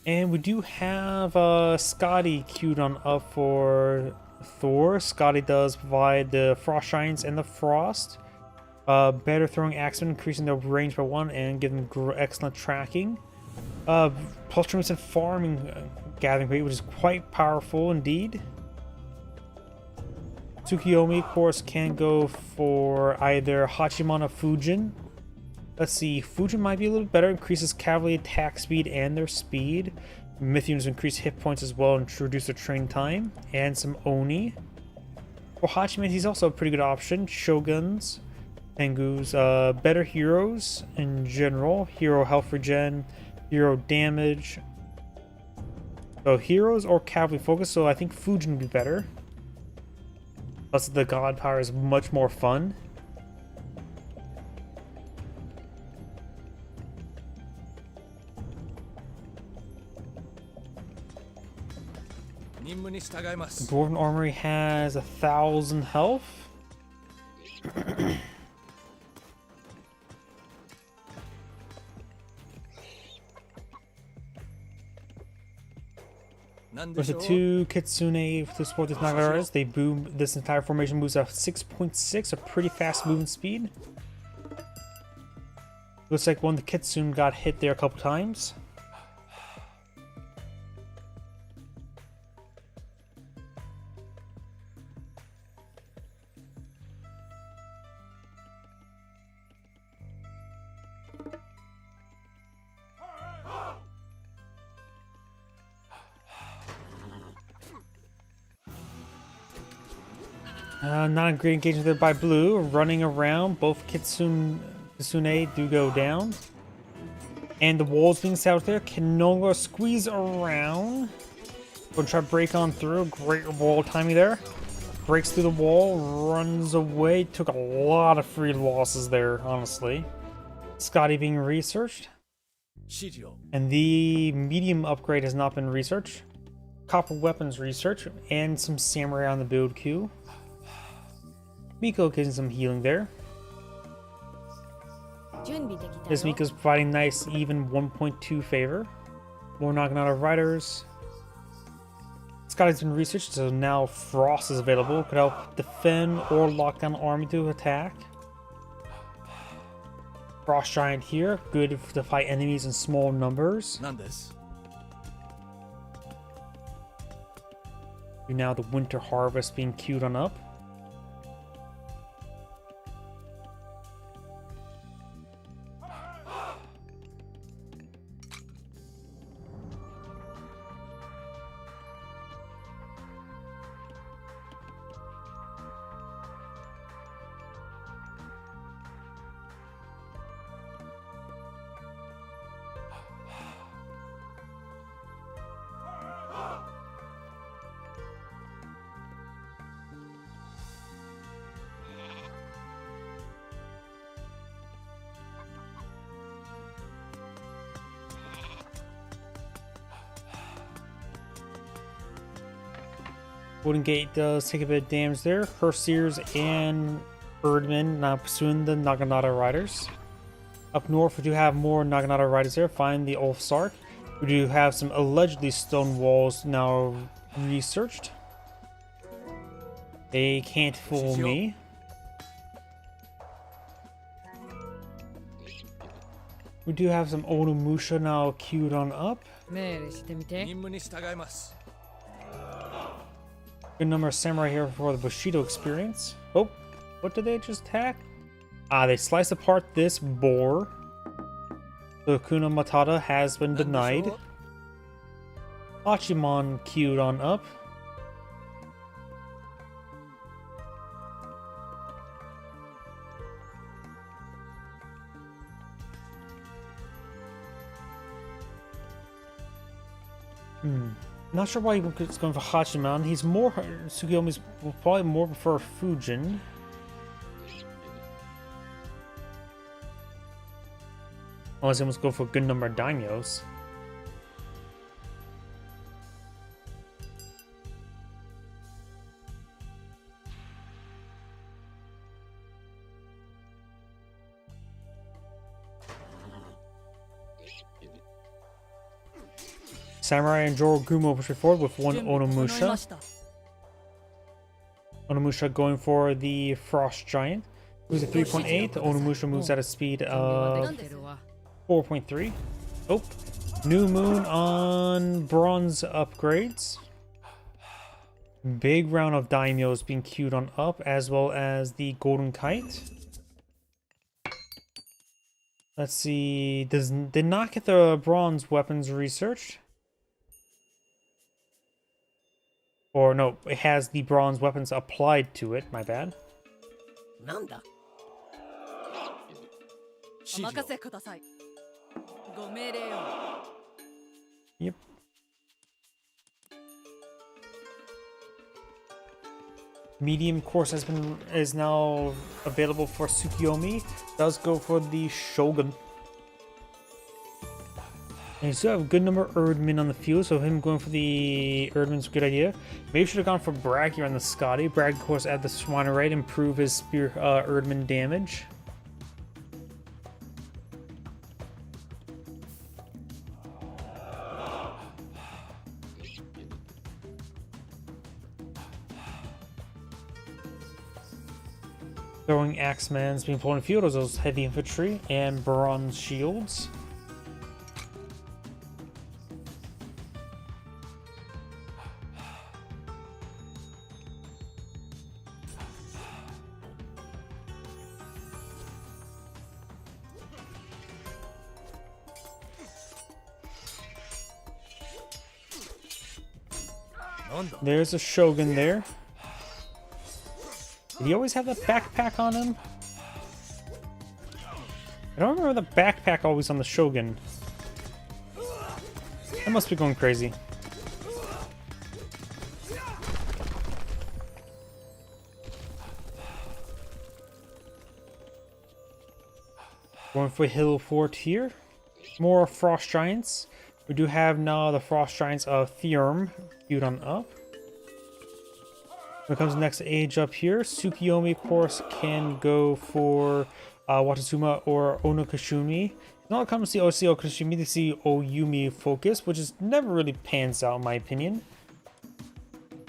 And we do have Scotty queued on up for Thor. Scotty does provide the Frost Shines and the Frost. Better throwing axemen, increasing their range by 1 and giving excellent tracking. Plus tremendous farming gathering rate, which is quite powerful indeed. Tsukiyomi, of course, can go for either Hachiman or Fujin. Let's see, Fujin might be a little better, increases cavalry attack speed and their speed. Mythians increase hit points as well and reduce their train time. And some Oni. For Hachiman, he's also a pretty good option. Shoguns, Tengus, better heroes in general. Hero health regen, hero damage. So heroes or cavalry focus, so I think Fujin would be better. Plus the god power is much more fun. Dwarven Armory has 1,000 health. With the 2 Kitsune to support this Nagaras, they boom. This entire formation moves at 6.6, a pretty fast movement speed. Looks like one of the Kitsune got hit there a couple times. Not a great engagement there by blue. Running around, both Kitsune do go down. And the walls being set out there can no longer squeeze around. Gonna try to break on through. Great wall timing there. Breaks through the wall, runs away. Took a lot of free losses there, honestly. Scotty being researched. And the medium upgrade has not been researched. Copper weapons research, and some samurai on the build queue. Miko getting some healing there. This Miko's providing nice even 1.2 favor. More Naginata riders. Scotty's been researched, so now Frost is available. Could help defend or lock down army to attack. Frost Giant here, good to fight enemies in small numbers. Now the Winter Harvest being queued on up. Golden Gate does take a bit of damage there. Herseers and Erdman now pursuing the Naginata riders. Up north, we do have more Naginata riders there. Find the Ulfsark. We do have some allegedly stone walls now researched. They can't fool me. We do have some Onimusha now queued on up. Good number of samurai here for the Bushido experience. Oh, what did they just attack? Ah, they sliced apart this boar. The Kuna Matata has been denied. Hachiman queued on up. Not sure why he's going for Hachiman. He's more... Tsukiyomi's probably more prefer Fujin. Unless he wants to go for a good number of daimyos. Samurai and Jorogumo push forward with one Onimusha. Onimusha going for the Frost Giant. Moves at 3.8. Onimusha moves at a speed of 4.3. Oh, New Moon on bronze upgrades. Big round of daimyos being queued on up, as well as the Golden Kite. Let's see. Did not get the bronze weapons researched. Or no, it has the bronze weapons applied to it. My bad. Yep. Medium course is now available for Tsukiyomi. Does go for the Shogun. And you still have a good number of Erdman on the field, so him going for the Erdman's a good idea. Maybe should have gone for Bragg here on the Scotty. Bragg, of course, add the Swannerite, improve his spear Erdman damage. Throwing Axeman's being pulled in the field as those heavy infantry and bronze shields. There's a Shogun there. Did he always have the backpack on him? I don't remember the backpack always on the Shogun. I must be going crazy. Going for Hill Fort here. More Frost Giants. We do have now the Frost Giants of Theorm queued on up. When it comes to the next age up here, Tsukiyomi, of course, can go for Watasuma or Onokashumi. When it comes to OC Okashumi, they see Oyumi focus, which is never really pans out in my opinion.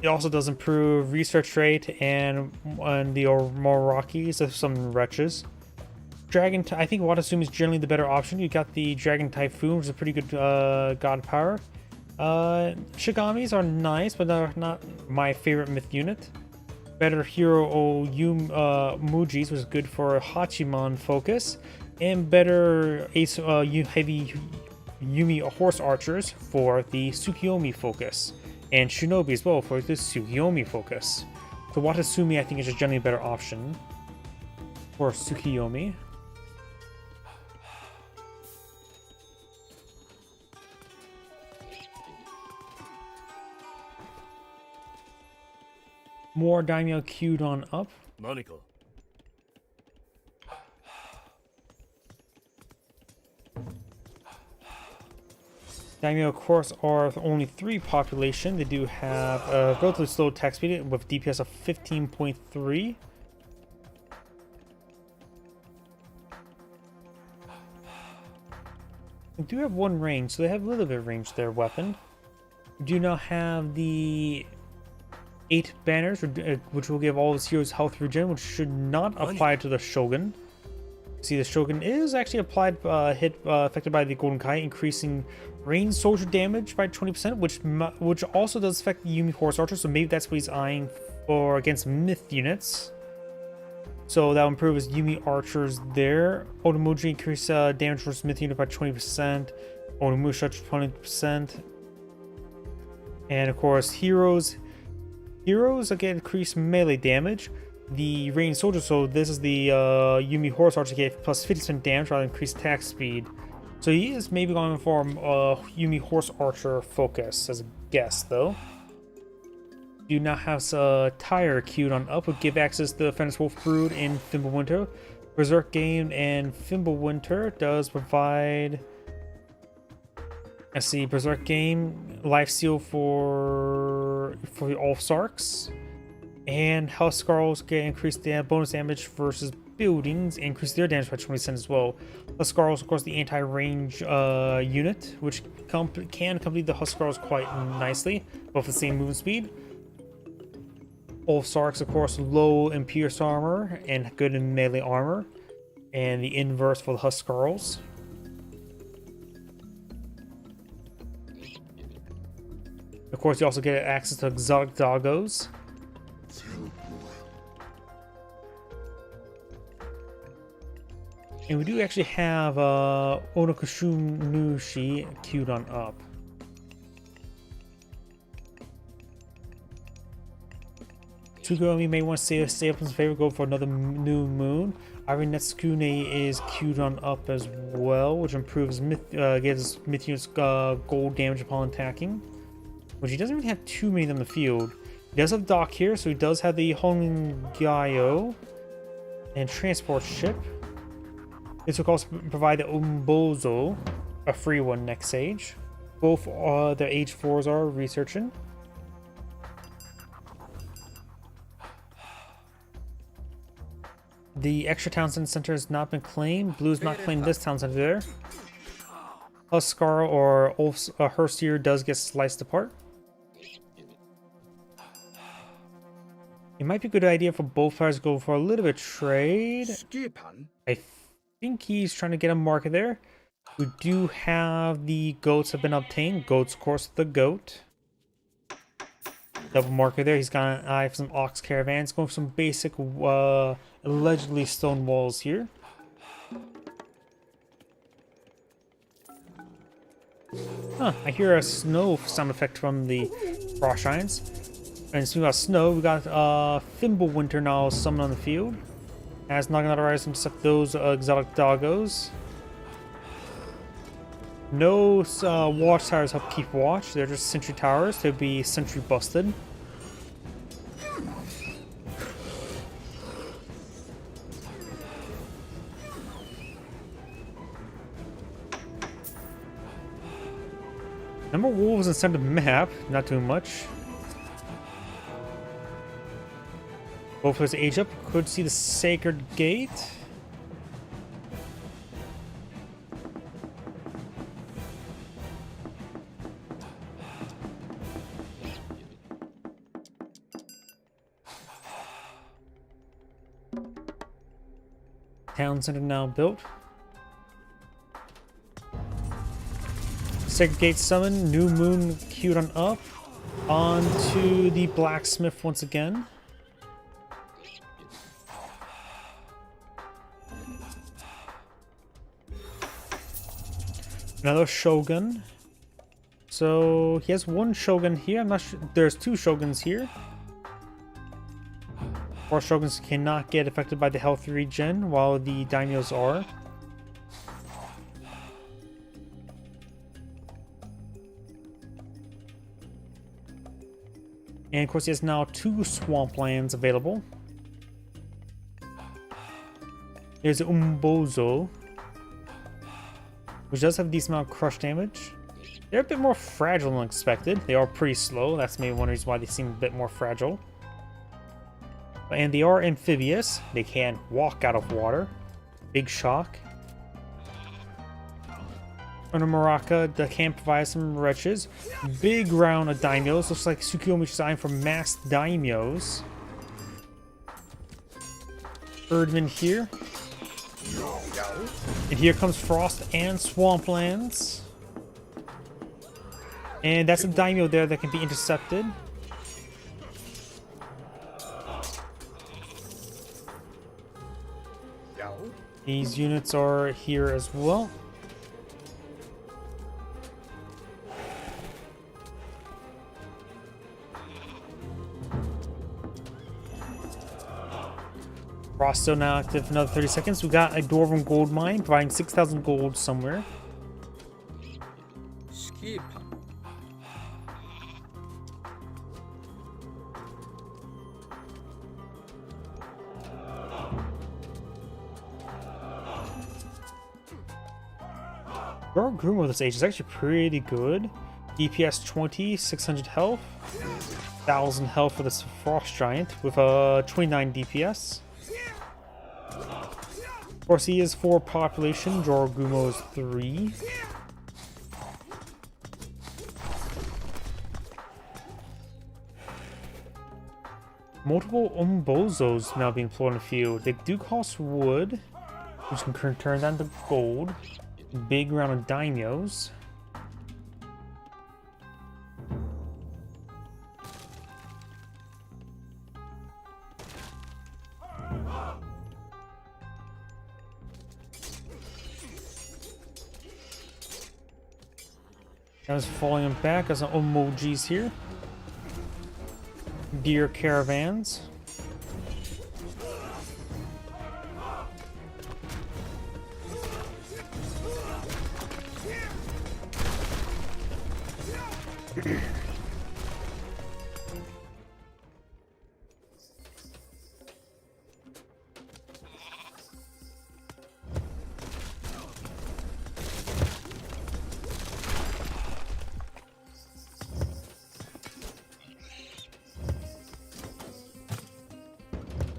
It also does improve research rate and the Morokis of some wretches. Dragon, I think Watasuma is generally the better option. You got the Dragon Typhoon, which is a pretty good god power. Shigamis are nice, but they're not my favorite myth unit. Better Hero Mujis, which is good for Hachiman focus. And better Ace Heavy Yumi Horse Archers for the Tsukiyomi focus. And Shinobi as well for the Tsukiyomi focus. So Watasumi, I think, is just generally a better option for Tsukiyomi. More daimyo queued on up. Daimyo, of course, are only 3 population. They do have a relatively slow attack speed with DPS of 15.3. They do have 1 range, so they have a little bit of range to their weapon. We do now have the 8 banners, which will give all his heroes health regen, which should not apply to the Shogun. See, the Shogun is actually applied affected by the Golden Kite, increasing ranged soldier damage by 20%, which also does affect the Yumi Horse Archer. So maybe that's what he's eyeing for against myth units. So that'll improve his Yumi Archers there. Otomuji increase damage for myth unit by 20%. Onimusha 20%, and of course heroes. Heroes again increase melee damage. The ranged soldier, so this is the Yumi Horse Archer, gave plus 50% damage rather than increased attack speed. So he is maybe going for Yumi Horse Archer focus as a guess, though. Do now have a tire queued on up, would give access to the Fenris Wolf Brood in Fimbulwinter. Berserk Game and Fimbulwinter does provide. Let's see, Berserk Game, Lifesteal for the Ulfsarks. And Huskarls can increase the bonus damage versus buildings, increase their damage by 20% as well. Huskarls, of course, the anti-range unit, which can complete the Huskarls quite nicely, both the same movement speed. Ulfsarks, of course, low in pierce armor and good in melee armor, and the inverse for the Huskarls. Of course, you also get access to exotic doggos. And we do actually have Onokushunushi queued on up. Tsukuyomi may want to stay up in his favor, go for another new moon. Iron Netsukune is queued on up as well, which improves gives myth units gold damage upon attacking. Which he doesn't really have too many of them in the field. He does have dock here, so he does have the Hongayo and transport ship. This will also provide the Umbozo, a free one next age. Both the age 4s are researching. The extra town center has not been claimed. Blue's not claimed this town center there. Huskar or Herstier does get sliced apart. It might be a good idea for both players to go for a little bit of trade. I think he's trying to get a market there. We do have the goats have been obtained. Goats, of course, the goat. Double marker there. He's got an eye for some ox caravans. Going for some basic, allegedly stone walls here. Huh, I hear a snow sound effect from the frost giants. And speaking about snow, we got Fimbulwinter now summoned on the field. As not gonna authorize him to set those exotic doggos. No watchtowers help keep watch. They're just sentry towers. They'll be sentry busted. Number of wolves inside the map, not doing much. Both of us age up, could see the Sacred Gate. Town center now built. Sacred Gate summon, new moon queued on up. On to the blacksmith once again. Another shogun. So he has one shogun here. I'm not sure. There's two shoguns here. Four shoguns cannot get affected by the health regen, while the daimyos are. And of course, he has now two swamplands available. There's Umbozo, which does have a decent amount of crush damage. They're a bit more fragile than expected. They are pretty slow. That's maybe one reason why they seem a bit more fragile. And they are amphibious. They can walk out of water. Big shock. Under Maraka, that can provide some wretches. Big round of daimyos. Looks like Tsukuyomi designed for masked daimyos. Erdman here. And here comes Frost and Swamplands. And that's a daimyo there that can be intercepted. These units are here as well. Frost still now active for another 30 seconds. We got a Dwarven gold mine providing 6,000 gold somewhere. Kipa. Your Grumo this age is actually pretty good. DPS 20, 600 health, 1000 health for this Frost Giant with 29 DPS. Of course, he is 4 population. Jorogumo is 3. Multiple Umbozos now being employed in the field. They do cost wood, which can turn that into gold. Big round of daimyos. I was falling them back as some emojis here. Deer caravans.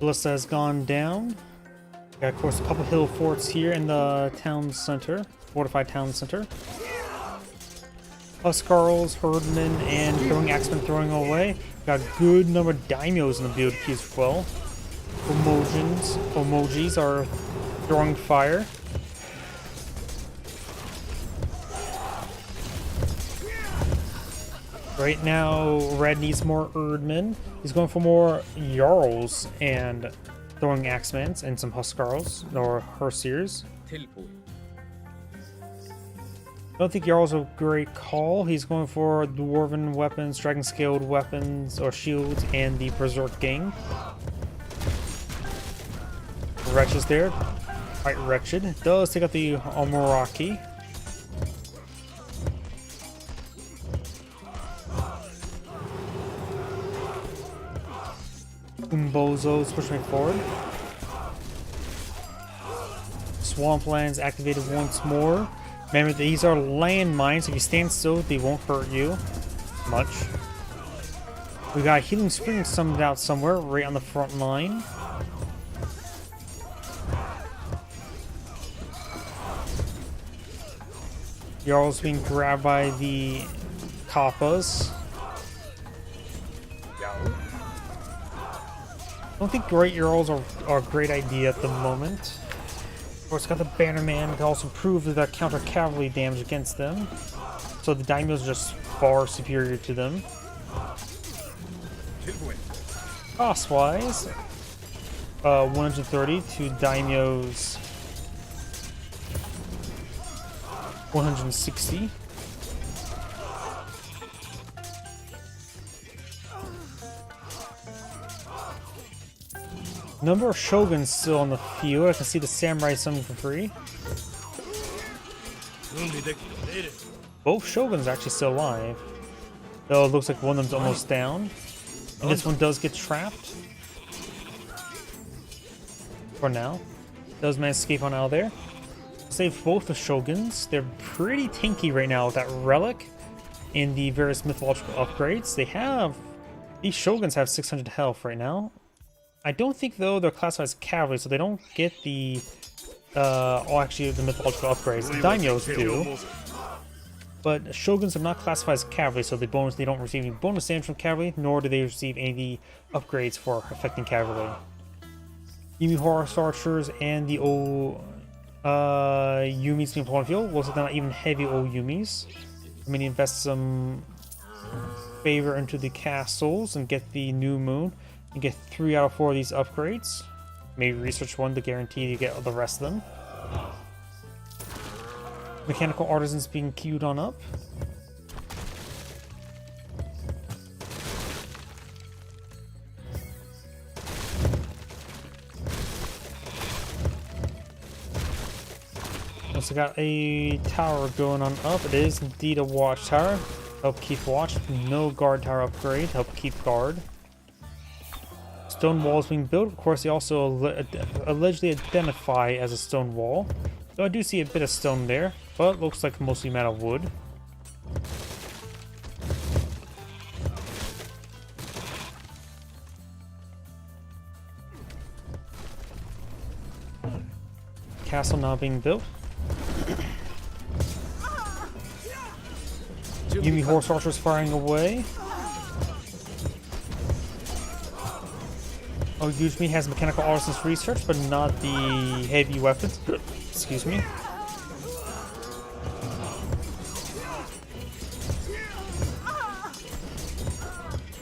Ballista has gone down. Got, of course, a couple hill forts here in the town center, fortified town center. Huskarls, Herdmen, and Throwing Axemen throwing away. Got a good number of daimyos in the build queue as well. Emojis are throwing fire. Right now, Red needs more Erdmen. He's going for more Jarls and Throwing Axemen and some Huskarls or Herseers. I don't think Jarl's a great call. He's going for Dwarven weapons, Dragon Scaled weapons or shields, and the Berserk Gang. Wretch is there. Quite wretched. Does take out the Almoraki. Umbozos pushing forward. Swamplands activated once more. Remember, these are landmines. If you stand still, they won't hurt you much. We got Healing Spring summoned out somewhere, right on the front line. Jarl's being grabbed by the Kappas. I don't think Great Jarls are a great idea at the moment. Of course, got the Bannerman to also prove the counter cavalry damage against them. So the daimyos are just far superior to them. Cost-wise, 130 to daimyos 160. Number of shoguns still on the field. I can see the samurai summon for free. Both shoguns are actually still alive. Though it looks like one of them's almost down. And this one does get trapped. For now. Does manage to escape on out of there. Save both the shoguns. They're pretty tanky right now with that relic and the various mythological upgrades. These shoguns have 600 health right now. I don't think, though, they're classified as cavalry, so they don't get the, actually, the mythological upgrades. The daimyos do. But shoguns are not classified as cavalry, so they don't receive any bonus damage from cavalry, nor do they receive any of the upgrades for affecting cavalry. Yumi Horse Archers and the old, Yumis being put on the field. Looks like they're not even heavy old Yumis. I mean, invest some favor into the castles and get the new moon. You get 3 out of 4 of these upgrades. Maybe research one to guarantee you get the rest of them. Mechanical artisans being queued on up. Once also got a tower going on up. It is indeed a watchtower. Help keep watch. No guard tower upgrade. Help keep guard. Stone walls being built. Of course, they also allegedly identify as a stone wall. So I do see a bit of stone there, but looks like mostly made of wood. Castle now being built. Yumi horse archers firing away. Oh, Yujimi has mechanical artisans research, but not the heavy weapons. Excuse me.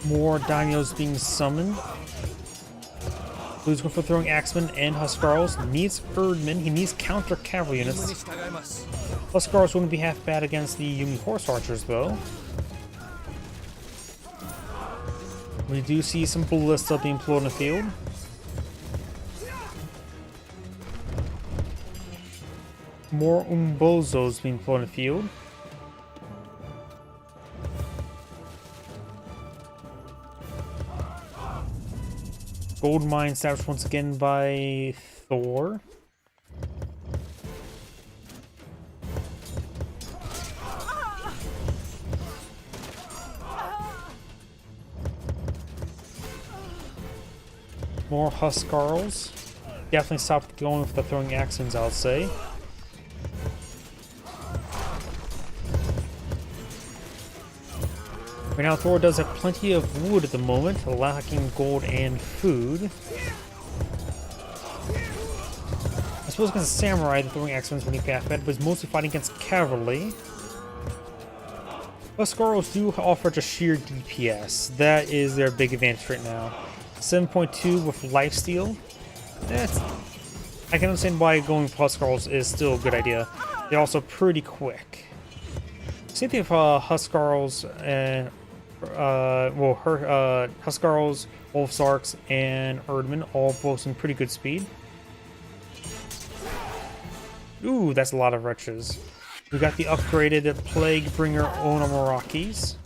More daimyos being summoned. Blue's going for throwing axemen and Huskarls. Needs Erdmen. He needs counter cavalry units. Huskarls wouldn't be half bad against the Yumi horse archers, though. We do see some ballista being employed in the field. More umbozos being employed in the field. Gold mine established once again by Thor. More Huskarls. Definitely stopped going with the throwing axes, I'll say. Right now, Thor does have plenty of wood at the moment, lacking gold and food. I suppose against samurai, the throwing axes when he got fed was mostly fighting against cavalry. Huskarls do offer just sheer DPS. That is their big advantage right now. 7.2 with lifesteal. I can understand why going with Huskarls is still a good idea. They're also pretty quick. Same thing with Huskarls and Huskarls, Wolfsarks, and Erdmen all boasting pretty good speed. Ooh, that's a lot of wretches. We got the upgraded Plague Bringer Onomarakis.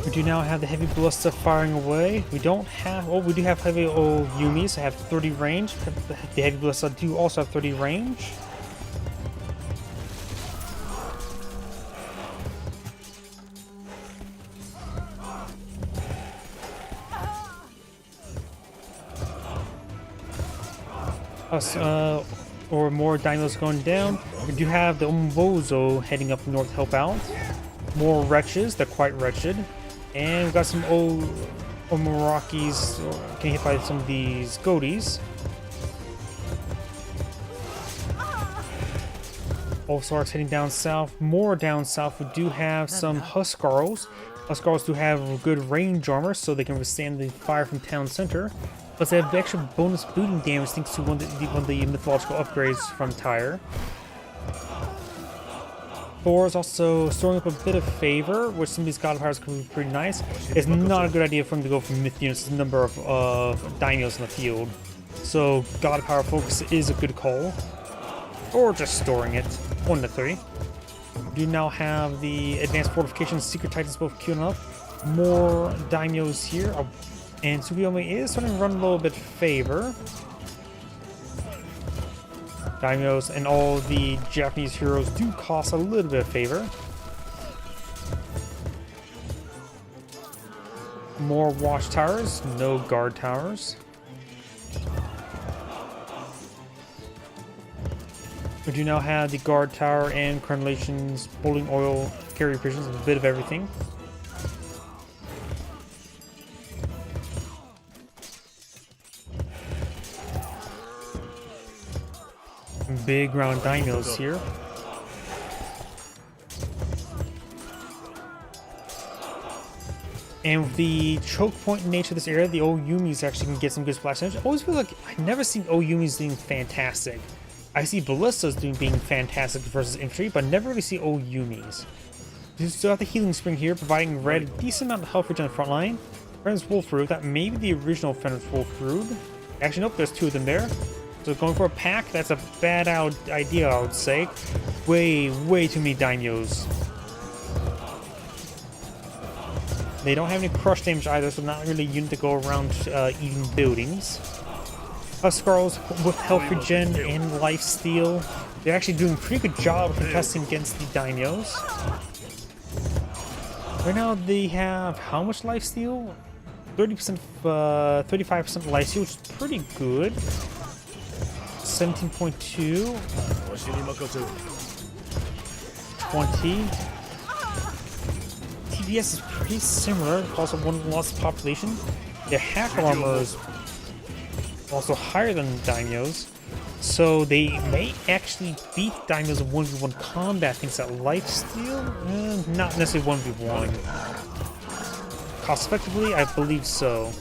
We do now have the heavy ballista firing away. We don't have... Oh, we do have heavy old Yumis. I have 30 range. The heavy ballista do also have 30 range. Or more dinos going down. We do have the Umbozo heading up north to help out. More wretches. They're quite wretched. And we've got some old Omarakis getting hit by some of these goatees. Wolfsarks heading down south. More down south. We do have some Huskarls. Huskarls do have good range armor, so they can withstand the fire from town center. Plus, they have extra bonus bleeding damage thanks to one of the mythological upgrades from Tyre. Thor is also storing up a bit of favor, which some of these god powers can be pretty nice. It's not a good idea for him to go from myth units to the number of daimyos in the field. So god power focus is a good call. Or just storing it. 1 to 3. We do now have the advanced fortifications, secret titans both queuing up. More daimyos here. And Tsukuyomi is starting to run a little bit favor. Daimyos and all the Japanese heroes do cost a little bit of favor. More watchtowers, no guard towers. We do now have the guard tower and crenellations, boiling oil, carrier prisons, a bit of everything. big round dinos here. And with the choke point nature of this area, the Oyumis actually can get some good splash damage. I always feel like I've never seen Oyumis doing fantastic. I see ballistas being fantastic versus infantry, but never really see Oyumis. You still have the healing spring here, providing red a decent amount of health regen on the front line. Fenris Wolf Root, that may be the original Fenris Wolf Root. Actually, nope, there's 2 of them there. So going for a pack, that's a bad idea, I would say. Way too many daimyos. They don't have any crush damage either, so not really a unit to go around eating buildings. Huskarls with health regen and lifesteal. They're actually doing a pretty good job of contesting against the daimyos. Right now they have how much lifesteal? 30%, 35% lifesteal, which is pretty good. 17.2. 20. TBS is pretty similar, also one lost population. Their hack armor is also higher than daimyos, so they may actually beat daimyos in 1v1 combat thanks to lifesteal. Not necessarily 1v1. Cost effectively, I believe so.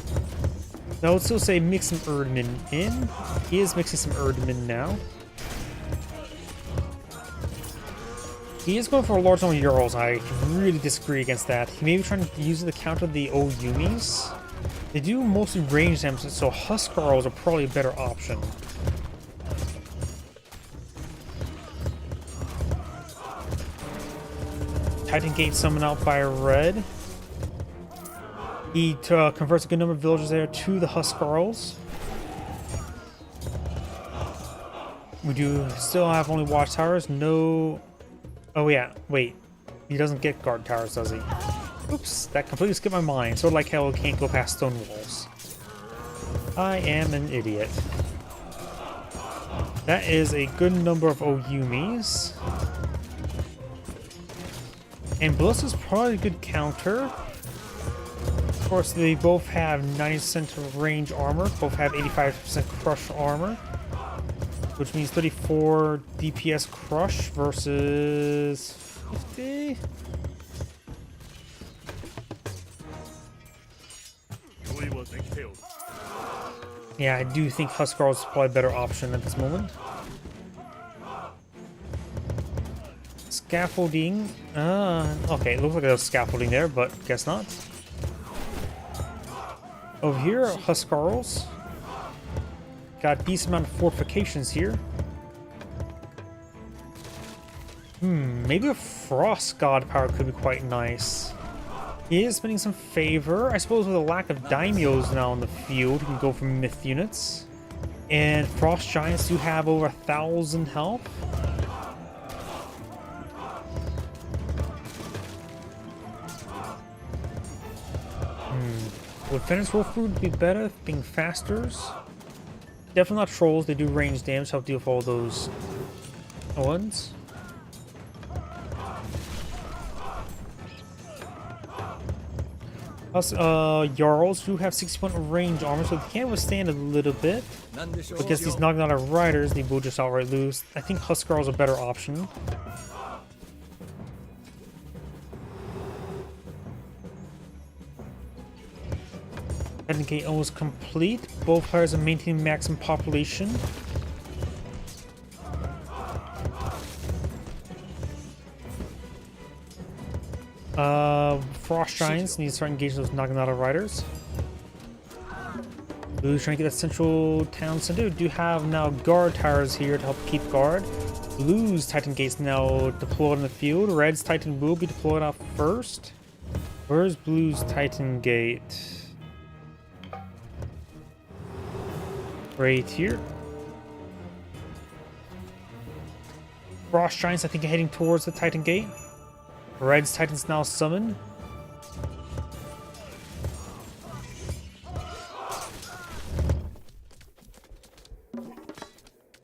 I would still say mix some Erdman in. He is mixing some Erdman now. He is going for a large number of Jarls. I really disagree against that. He may be trying to use it to counter the Oyumis. They do mostly range damage, so Huskarls are probably a better option. Titan Gate summon out by red. He converts a good number of villagers there to the Huskarls. We do still have only watchtowers, no... Oh yeah, wait. He doesn't get guard towers, does he? Oops, that completely skipped my mind. Sort of like how it can't go past stone walls. I am an idiot. That is a good number of Oyumis. And Ballista's probably a good counter. Of course, they both have 90% range armor. Both have 85% crush armor. Which means 34 DPS crush versus 50. Yeah, I do think Huskarl is probably a better option at this moment. Scaffolding. Okay, it looks like there's scaffolding there, but guess not. Over here, Huskarls. Got a decent amount of fortifications here. Maybe a Frost God power could be quite nice. He is spending some favor. I suppose with a lack of daimyos now in the field, he can go for myth units. And Frost Giants do have over 1,000 health. Would Fenris Wolf Food be better, being fasters? Definitely not trolls, they do range damage, help deal with all those ones. Plus, Jarls do have 60% range armor, so they can withstand a little bit. Because these Naginata Riders, they will just outright lose. I think Huskarl is a better option. Titan Gate almost complete. Both players are maintaining maximum population. Frost Giants need to start engaging those Naginata Riders. Blue's trying to get that central town center. Do have now guard towers here to help keep guard. Blue's Titan Gate's now deployed in the field. Red's Titan will be deployed out first. Where's Blue's Titan Gate? Right here. Frost Giants, I think, are heading towards the Titan Gate. Red's Titan's now summoned.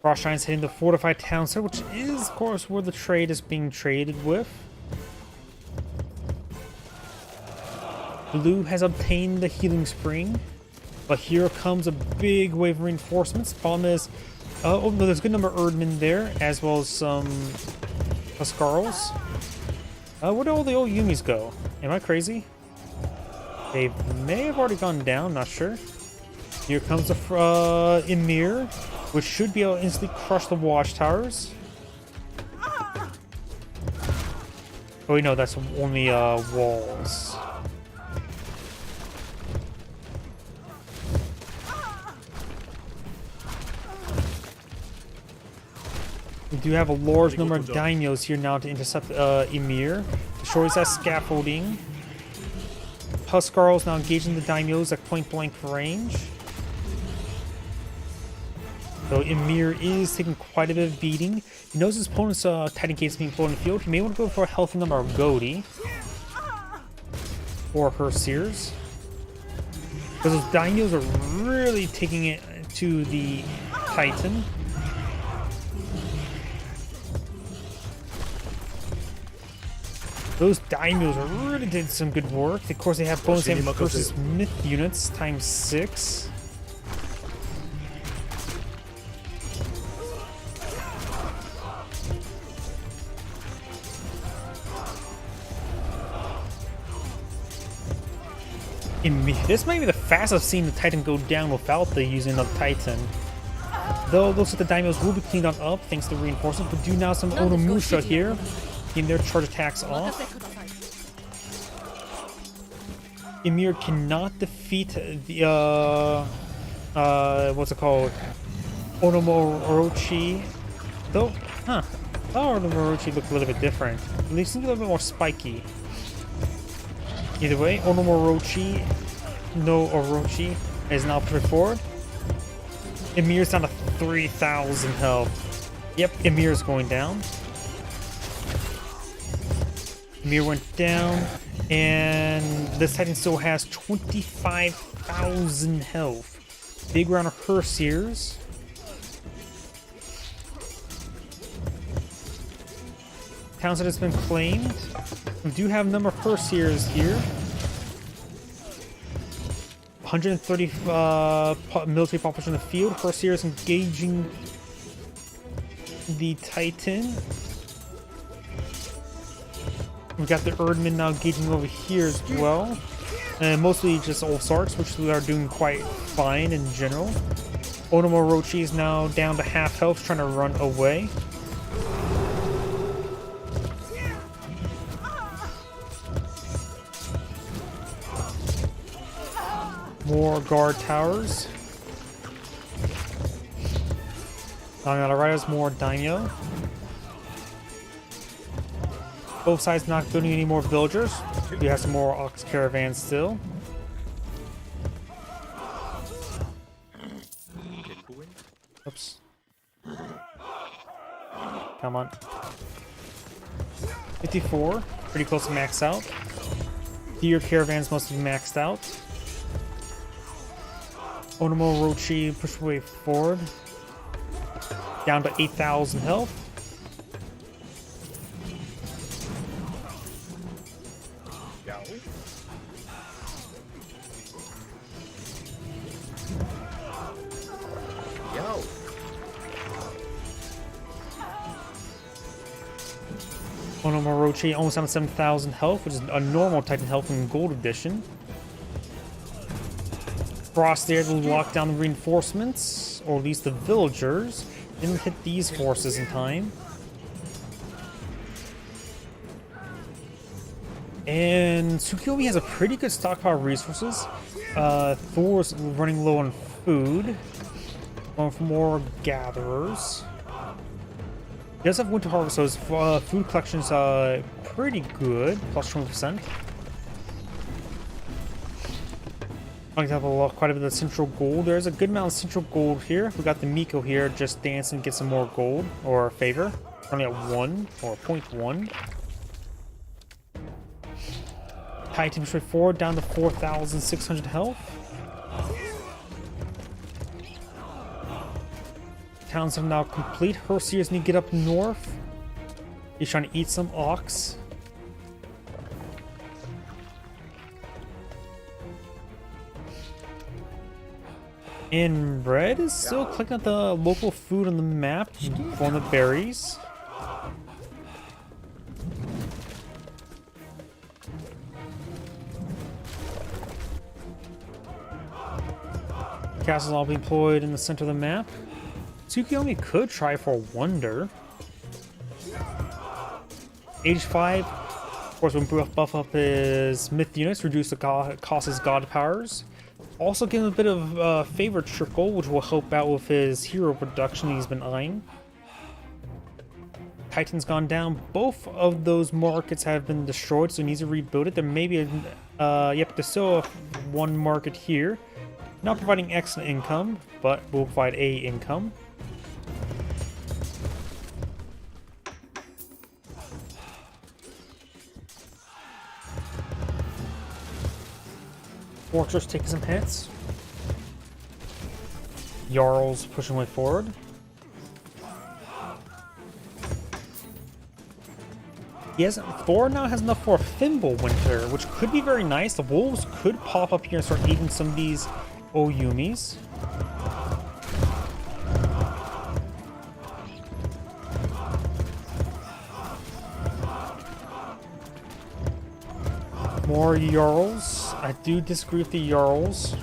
Frost Giants heading to fortified town center, which is, of course, where the trade is being traded with. Blue has obtained the healing spring. But here comes a big wave of reinforcements. Problem is, Oh no, there's a good number of Erdmen there, as well as some Huskarls. Where did all the old Yumis go? Am I crazy? They may have already gone down, not sure. Here comes the Emir, which should be able to instantly crush the watchtowers. Oh wait, no, that's only walls. We do have a large number of daimyos here now to intercept Emir. Destroys that scaffolding. Huskarls now engaging the daimyos at point-blank range. So Emir is taking quite a bit of beating. He knows his opponent's Titan Gates being pulled in the field. He may want to go for a healthy number of Godi. Or her Sears. Because those daimyos are really taking it to the Titan. Those daimyos really did some good work. Of course, they have bonus damage versus myth units times 6. This might be the fastest I've seen the Titan go down without the using of Titan. Though looks like the daimyos will be cleaned on up thanks to reinforcements, but do now some Onimusha here. Getting their charge attacks off. Emir cannot defeat the what's it called? Onomorochi. Though, Onomorochi looked a little bit different. They seem a little bit more spiky. Either way, Onomorochi, no Orochi, is now pushed forward. Emir's down to 3,000 health. Yep, Emir's going down. Emir went down, and this Titan still has 25,000 health. Big round of Herseers. Townsend has been claimed. We do have a number of Herseers here. 130 military population in the field. Herseers engaging the Titan. We got the Erdmen now engaging over here as well. And mostly just Olsarks, which are doing quite fine in general. Onomorochi is now down to half health, trying to run away. More guard towers. On the right is more daimyo. Both sides not building any more villagers. We have some more ox caravans still. Oops. Come on. 54. Pretty close to max out. Deer caravans must be maxed out. Onomorochi push way forward. Down to 8,000 health. Onomorochi almost down to 7,000 health, which is a normal Titan health in Gold Edition. Frost there to lock down the reinforcements, or at least the villagers. Didn't hit these forces in time. And Tsukuyomi has a pretty good stockpile of resources. Thor's running low on food. Going for more gatherers. He does have winter harvest, so his food collection's pretty good, plus 20%. I have quite a bit of central gold. There's a good amount of central gold here. We got the Miko here, just dance and get some more gold or favor. Only at 1 or 0.1. Titan straight forward down to 4,600 health. Towns are now complete. Herseers need to get up north. He's trying to eat some ox. And Red is still clicking at the local food on the map for the berries. Castles all being deployed in the center of the map. Tsukiyomi could try for Wonder. Age 5, of course, when buff up his myth units, reduce the cost his god powers. Also give him a bit of favor trickle, which will help out with his hero production he's been eyeing. Titan's gone down. Both of those markets have been destroyed, so he needs to rebuild it. There may be yep, there's still one market here. Not providing excellent income, but will provide a income. Fortress taking some hits. Jarl's pushing way forward. Thor now has enough for a Thimble Winter, which could be very nice. The wolves could pop up here and start eating some of these Oyumis. More Jarls. I do disagree with the Jarls.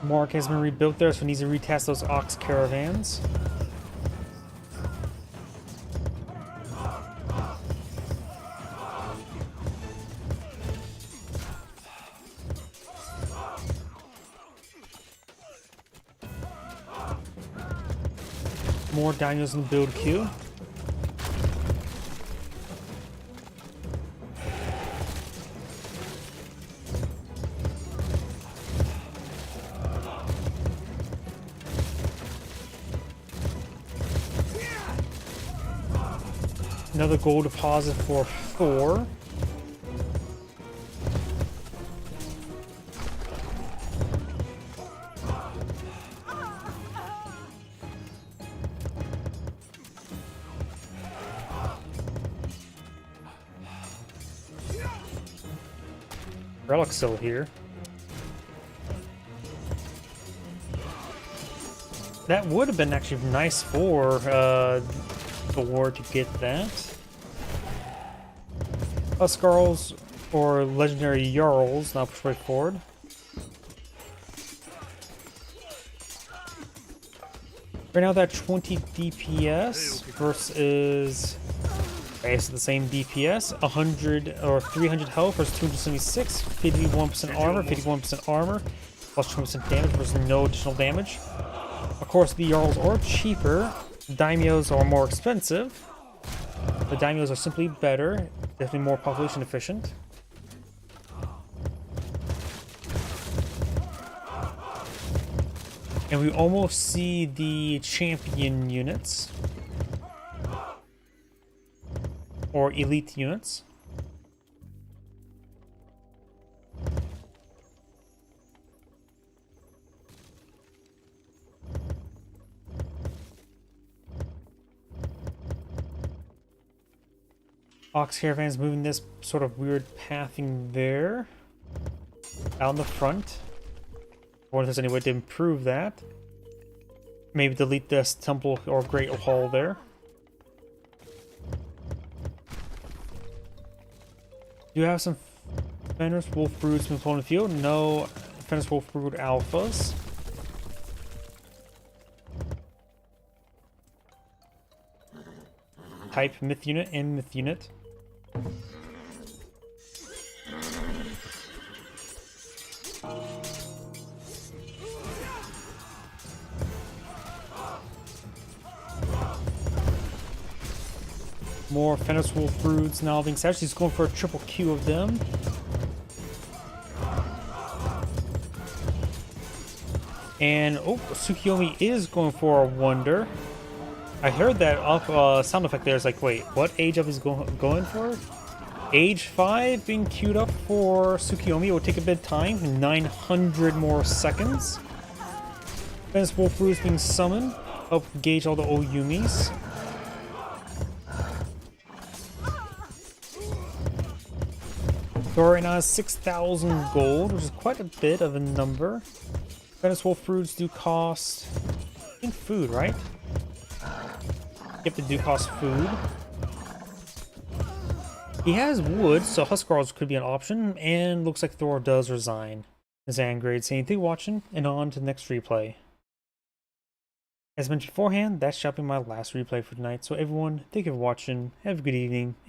Mark has been rebuilt there, so he needs to retest those ox caravans. More Daniels in the build queue. Another gold deposit for Thor. Relic's still here. That would have been actually nice for Thor to get that. Huskarls or legendary Jarls now push way forward. Right now they're 20 DPS versus basically the same DPS, 100 or 300 health versus 276, 51% armor, 51% armor, plus 20% damage versus no additional damage. Of course, the Jarls are cheaper, Daimyos are more expensive. The Daimyos are simply better, definitely more population efficient. And we almost see the champion units. Or elite units. Ox caravans moving this sort of weird pathing there. Out in the front. I wonder if there's any way to improve that. Maybe delete this temple or great hall there. Do you have some Fenris Wolf Broods from the field? No Fenris Wolf Brood Alphas. Type Myth Unit and Myth Unit. More Fenris Wolf Broods now being savaged. He's going for a triple Q of them. And, oh, Tsukiyomi is going for a Wonder. I heard that up sound effect there. It's like, wait, what age up is going for? Age 5 being queued up for Tsukiyomi. It will take a bit of time, 900 more seconds. Venice Wolf Fruit is being summoned. Help engage all the old Yumis. Thor right now has 6,000 gold, which is quite a bit of a number. Venice Wolf Fruits do cost, I think, food, right? Yep, they do cost food. He has wood, so Huskarls could be an option, and looks like Thor does resign. Zangrade saying, thank you for watching, and on to the next replay. As mentioned beforehand, that shall be my last replay for tonight, so everyone, thank you for watching, have a good evening.